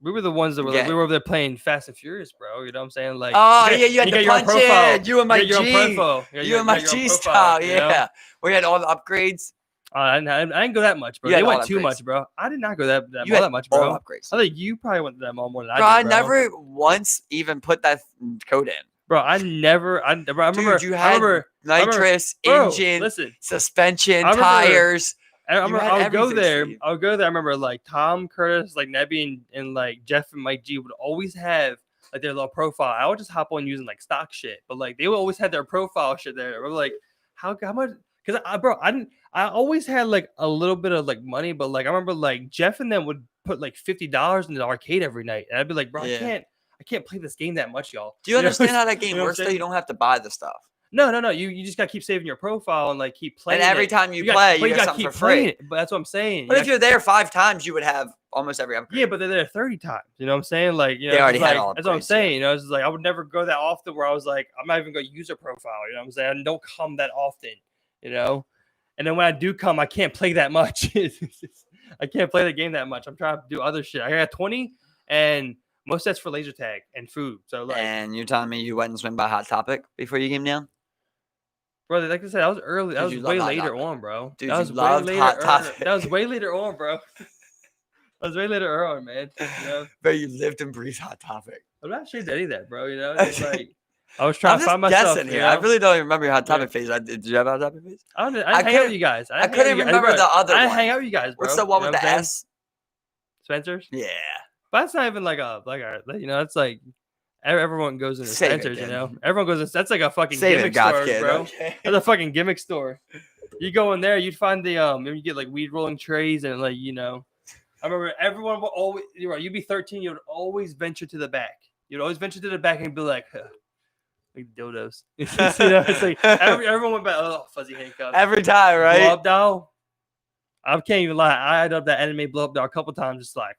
we were the ones that were like, we were over there playing Fast and Furious, bro. You know what I'm saying? Like, oh yeah, you had you to got your own punch profile. in. You and my You got your own G. profile. Yeah, You and my got your own G profile, style. you know? Yeah, we had all the upgrades. I didn't go that much, bro. You had They went all too upgrades. much, bro. I did not go that You all had that much, all bro. upgrades. I think you probably went to that more than I Bro, did, bro. I never once even put that code in. Bro, I remember. Dude, you had nitrous, engine, listen, suspension, I remember- tires. I remember had I would go everything, there. Steve. I would go there. I remember like Tom, Curtis, like Nebby, and like Jeff and Mike G would always have like their little profile. I would just hop on using like stock shit, but like they would always have their profile shit there. We're like, how much? Because I always had like a little bit of like money, but like I remember like Jeff and them would put like $50 in the arcade every night, and I'd be like, bro, Yeah. I can't play this game that much, y'all. Do you understand how that game you know what works? I'm Though you don't have to buy the stuff, No. You just gotta keep saving your profile and like keep playing. and every it. time you got- play, but you get gotta something keep for free. playing it. But that's what I'm saying. But if you're there 5 times, you would have almost every upgrade. Yeah, but they're there 30 times. You know what I'm saying? Like, you know, They already it's had like, all that's what I'm upgrades, yeah. saying. You know, it's just like I would never go that often where I was like, I'm not even gonna use a profile. You know what I'm saying? I don't come that often, you know. And then when I do come, I can't play that much. I can't play the game that much. I'm trying to do other shit. I got 20, and most that's for laser tag and food. So like, And you're telling me you went and swim by Hot Topic before you came down? brother, like I said, I was early. That Dude, was you way love Hot later Topic. on, bro. Dude, that you was way loved later. Hot Topic. That was way later on, bro. That was way later on, man. You know? But you lived and breathed Hot Topic. I'm not ashamed of any of that, bro. You know, it's like I was trying I'm to just find myself. guessing You here. know? I really don't even remember your Hot Topic Yeah. phase. Did you have a Hot Topic phase? I didn't hang out couldn't- with you guys. I couldn't remember the other I one. didn't hang out with you guys, bro. What's the one You know with the what I'm saying? S? Spencer's? Yeah. But that's not even like a you know, it's like everyone goes into Save it, Spencer's, you kid. know. Everyone goes in, that's like a fucking Save it, gimmick goth store, kid. bro. Okay. That's a fucking gimmick store. You go in there, you'd find the you get like weed rolling trays and like, you know. I remember everyone would always you'd be 13, you would always venture to the back. You'd always venture to the back and be like, like dildos. You know, it's like everyone went back, oh, fuzzy handcuffs. Every time, right? Blow up doll. I can't even lie. I had up that anime blow up doll a couple times, just like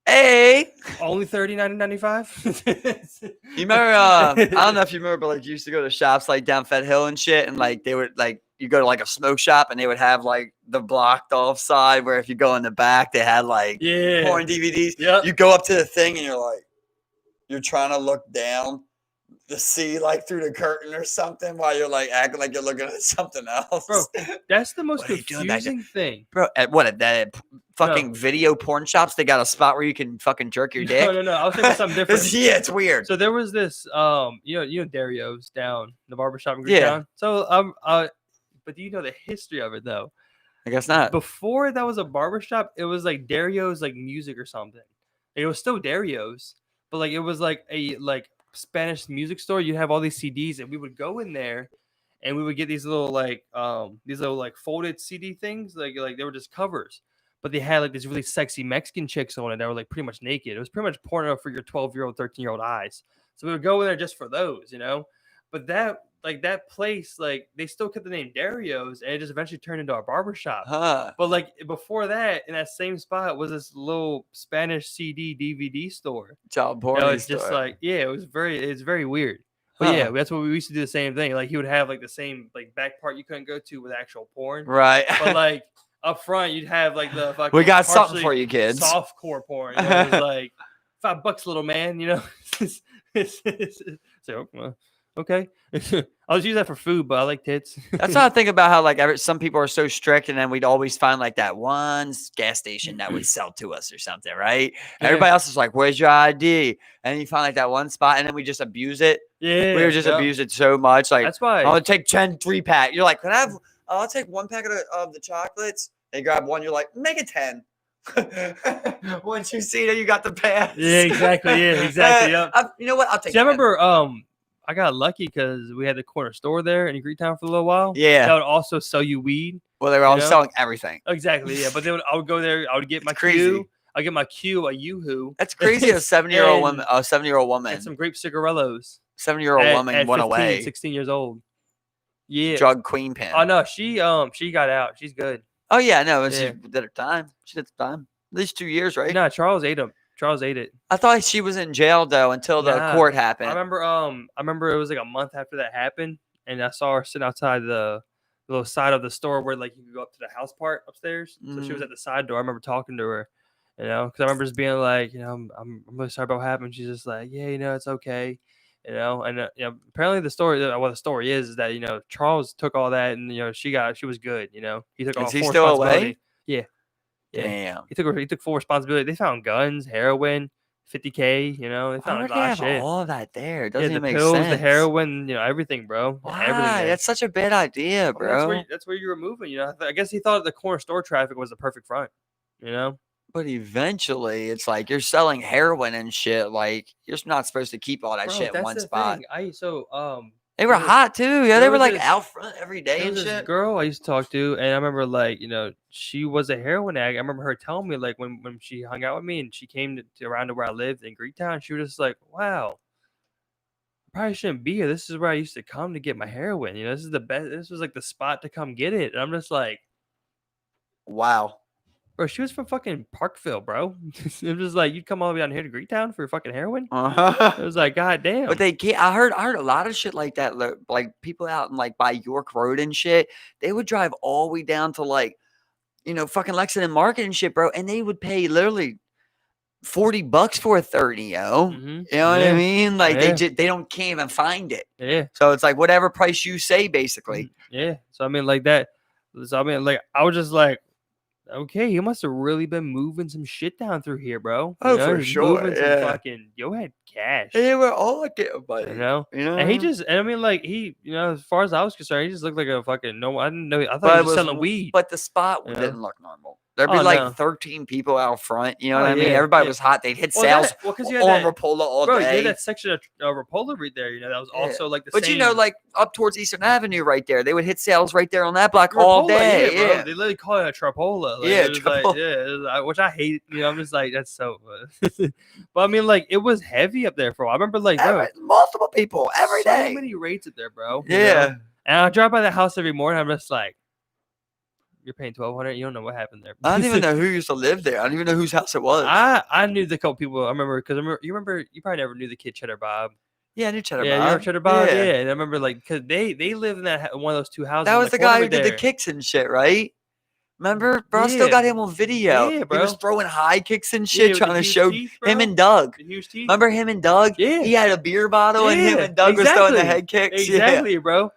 Hey. only $39.95. You remember, I don't know if you remember, but like you used to go to shops like down Fed Hill and shit, and like they would like you go to like a smoke shop and they would have like the blocked off side where if you go in the back they had like Yeah. porn DVDs. Yep. You go up to the thing and you're trying to look down to see like through the curtain or something while you're like acting like you're looking at something else. Bro, that's the most What are you doing back there? confusing thing. Bro, at that fucking video porn shops, they got a spot where you can fucking jerk your dick. No. I was thinking something different. Yeah, it's weird. So there was this, you know Dario's down the barbershop in Yeah. Greektown. So but do you know the history of it though? I guess not. Before that was a barbershop, it was like Dario's like music or something. It was still Dario's, but like it was like a like Spanish music store. You have all these CDs, and we would go in there, and we would get these little like folded CD things, like they were just covers, but they had like these really sexy Mexican chicks on it that were like pretty much naked. It was pretty much porno for your 12-year-old, 13-year-old eyes. So we would go in there just for those, you know. But that place, like they still kept the name Dario's, and it just eventually turned into a barbershop. Huh. But like before that, in that same spot was this little Spanish CD DVD store. Child porn. You know, it's just like, yeah, it's very weird. But Huh. yeah, that's what we used to do the same thing. Like he would have like the same like back part you couldn't go to with actual porn. Right. But like up front you'd have like the fucking We got something partially for you kids. softcore porn. You know? It was like $5, little man, you know. So okay. I'll just use that for food, but I like tits. That's how I think about how like some people are so strict, and then we'd always find like that one gas station that would sell to us or something, right? Yeah. Everybody else is like, "Where's your ID?" And you find like that one spot, and then we just abuse it. Yeah. We would just yep. abuse it so much. Like, That's why. I'm gonna take 10 3-pack. You're like, "Can I have? I'll take 1 packet of the chocolates." They grab one. You're like, "Make it 10." Once you see that you got the pass. Yeah, exactly. Yeah, exactly. Yep. You know what? I'll take. See, I 10. remember I got lucky because we had the corner store there in Greektown for a little while. Yeah. That would also sell you weed. Well, they were all know? selling everything. Exactly, yeah. But I would go there, I would get my crazy. Q. I'd get my Q, a Yoo-hoo. That's crazy. A 7-year-old And- woman, a 7-year-old woman, And some grape cigarellos. 7-year-old woman at went 15, away. 16 years old. Yeah. Drug queen pin. Oh, no. She got out. She's good. Oh yeah, no, Yeah. she did her time. She did the time. At least 2 years, right? No, Charles ate him. Charles ate it. I thought she was in jail though until the Nah. court I happened. remember it was like a month after that happened, and I saw her sitting outside the little side of the store where like you could go up to the house part upstairs. So she was Mhm. at the side door. I remember talking to her, because I remember just being like, I'm really sorry about what happened. She's just like, yeah, it's okay, and apparently the story is that Charles took all that and she was good. He took all Is he full still responsibility. away? Yeah, yeah. Damn. He took full responsibility. They found guns, heroin, 50K. They Why found would a they lot of have shit. all of that there? It Yeah, doesn't the even make pills, the sense. heroin, everything, bro. Everything Why? there. That's such a bad idea, I mean, bro. that's where you were moving. I guess he thought the corner store traffic was the perfect front. But eventually, it's like you're selling heroin and shit. Like you're not supposed to keep all that Bro, shit in that's one the spot. thing. They were there was hot too. Yeah, they there were was like this out front every day there and was this shit. girl I used to talk to, and I remember like she was a heroin addict. I remember her telling me like when she hung out with me and she came around to where I lived in Greektown, she was just like, wow. Probably shouldn't be here. This is where I used to come to get my heroin. This is the best. This was like the spot to come get it. And I'm just like, Wow. bro, she was from fucking Parkville, bro. It was just like you'd come all the way down here to Greektown for fucking heroin. It was like, god damn. But they can't. I heard a lot of shit like that. Like people out in like by York Road and shit. They would drive all the way down to like, fucking Lexington Market and shit, bro. And they would pay literally $40 for a 30, yo. Mm-hmm. You know what I mean? Like Yeah. they can't even find it. Yeah. So it's like whatever price you say, basically. Yeah. So I mean, like that. So I mean, like I was just like, okay, you must have really been moving some shit down through here, bro. Oh, for He's sure, Moving some yeah. fucking. Yo had cash. They were all getting money. And he just, and I mean, like he, as far as I was concerned, he just looked like a fucking no. I didn't know. I thought he was selling weed. But the spot didn't look normal. There'd be Oh, like no. 13 people out front. You know Oh, what I mean? yeah, Everybody yeah. was hot. They'd hit Well, sales because you had on that, Rapola all bro, day. you had that section of Rapola right there. That was also like the But same. like up towards Eastern Avenue right there, they would hit sales right there on that block all day. Yeah, bro. They literally call it a trapola. Like, Yeah, it was like, which I hate. I'm just like, that's so. But I mean, like, it was heavy up there for a while. I remember, like, bro, multiple people every day. So many rates up there, bro. Yeah. And I drive by the house every morning. I'm just like, you're paying $1,200. You don't know what happened there. I don't even know who used to live there. I don't even know whose house it was. I knew the couple people. I remember because you probably never knew the kid Cheddar Bob. Yeah, I knew Cheddar Bob. Yeah, you remember Cheddar Bob? Yeah. And I remember like because they live in one of those two houses. That was the guy who did the kicks and shit, right? Remember, bro? I still got him on video. Yeah, bro. He was throwing high kicks and shit, trying to show teeth, him and Doug. The huge teeth. Remember him and Doug? Yeah. He had a beer bottle, and him and Doug was throwing the head kicks. Exactly, bro.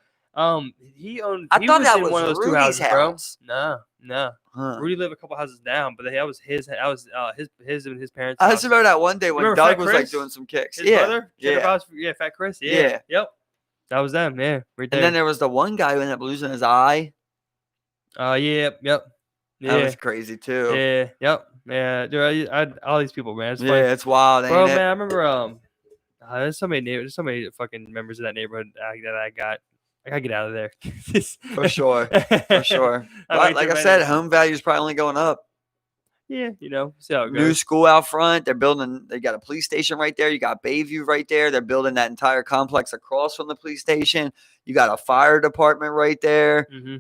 He owned. I thought that was one of those Rudy's two houses, house. bro. No. Huh. Rudy lived a couple houses down, but that was his. That was his and his parents. I just remember that one day when Doug was like doing some kicks. His brother, Bob's, Fat Chris. Yeah. Yep. That was them. Yeah. Right there. And then there was the one guy who ended up losing his eye. Yep. That was crazy too. Yeah. Yep. Yeah. Dude, all these people, man. It's funny. Yeah, it's wild, ain't bro, it? man. I remember there's so many fucking members of that neighborhood that I got. I gotta get out of there. For sure. For sure. But like I said, home value is probably only going up. Yeah, see how it goes. New school out front. They got a police station right there. You got Bayview right there. They're building that entire complex across from the police station. You got a fire department right there. Mm-hmm.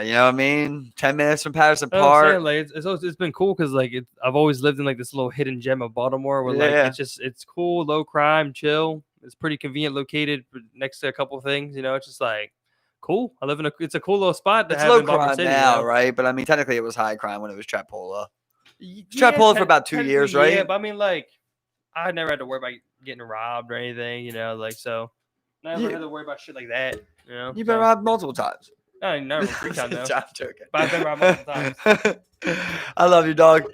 You know what I mean? 10 minutes from Patterson Park. Like it's been cool because like I've always lived in like this little hidden gem of Baltimore where like it's cool, low crime, chill. It's pretty convenient located next to a couple of things. It's just like cool. I live in it's a cool little spot. It's low crime now, right? But I mean, technically, it was high crime when it was Trapola. Trapola for about 2 years, right? Yeah, but I mean, like, I never had to worry about getting robbed or anything. So I never had to worry about shit like that. You've been robbed multiple times. No, never 3 times though. I'm joking. But I've been robbed multiple times. I love you, dog.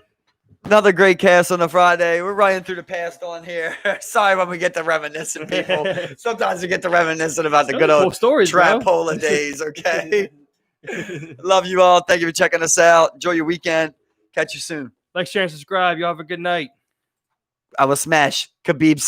Another great cast on a Friday. We're running through the past on here. Sorry when we get to reminiscing, people. Sometimes we get to reminiscing about the good old stories, Trapola days, okay? Love you all. Thank you for checking us out. Enjoy your weekend. Catch you soon. Like, share, and subscribe. Y'all have a good night. I will smash Khabib.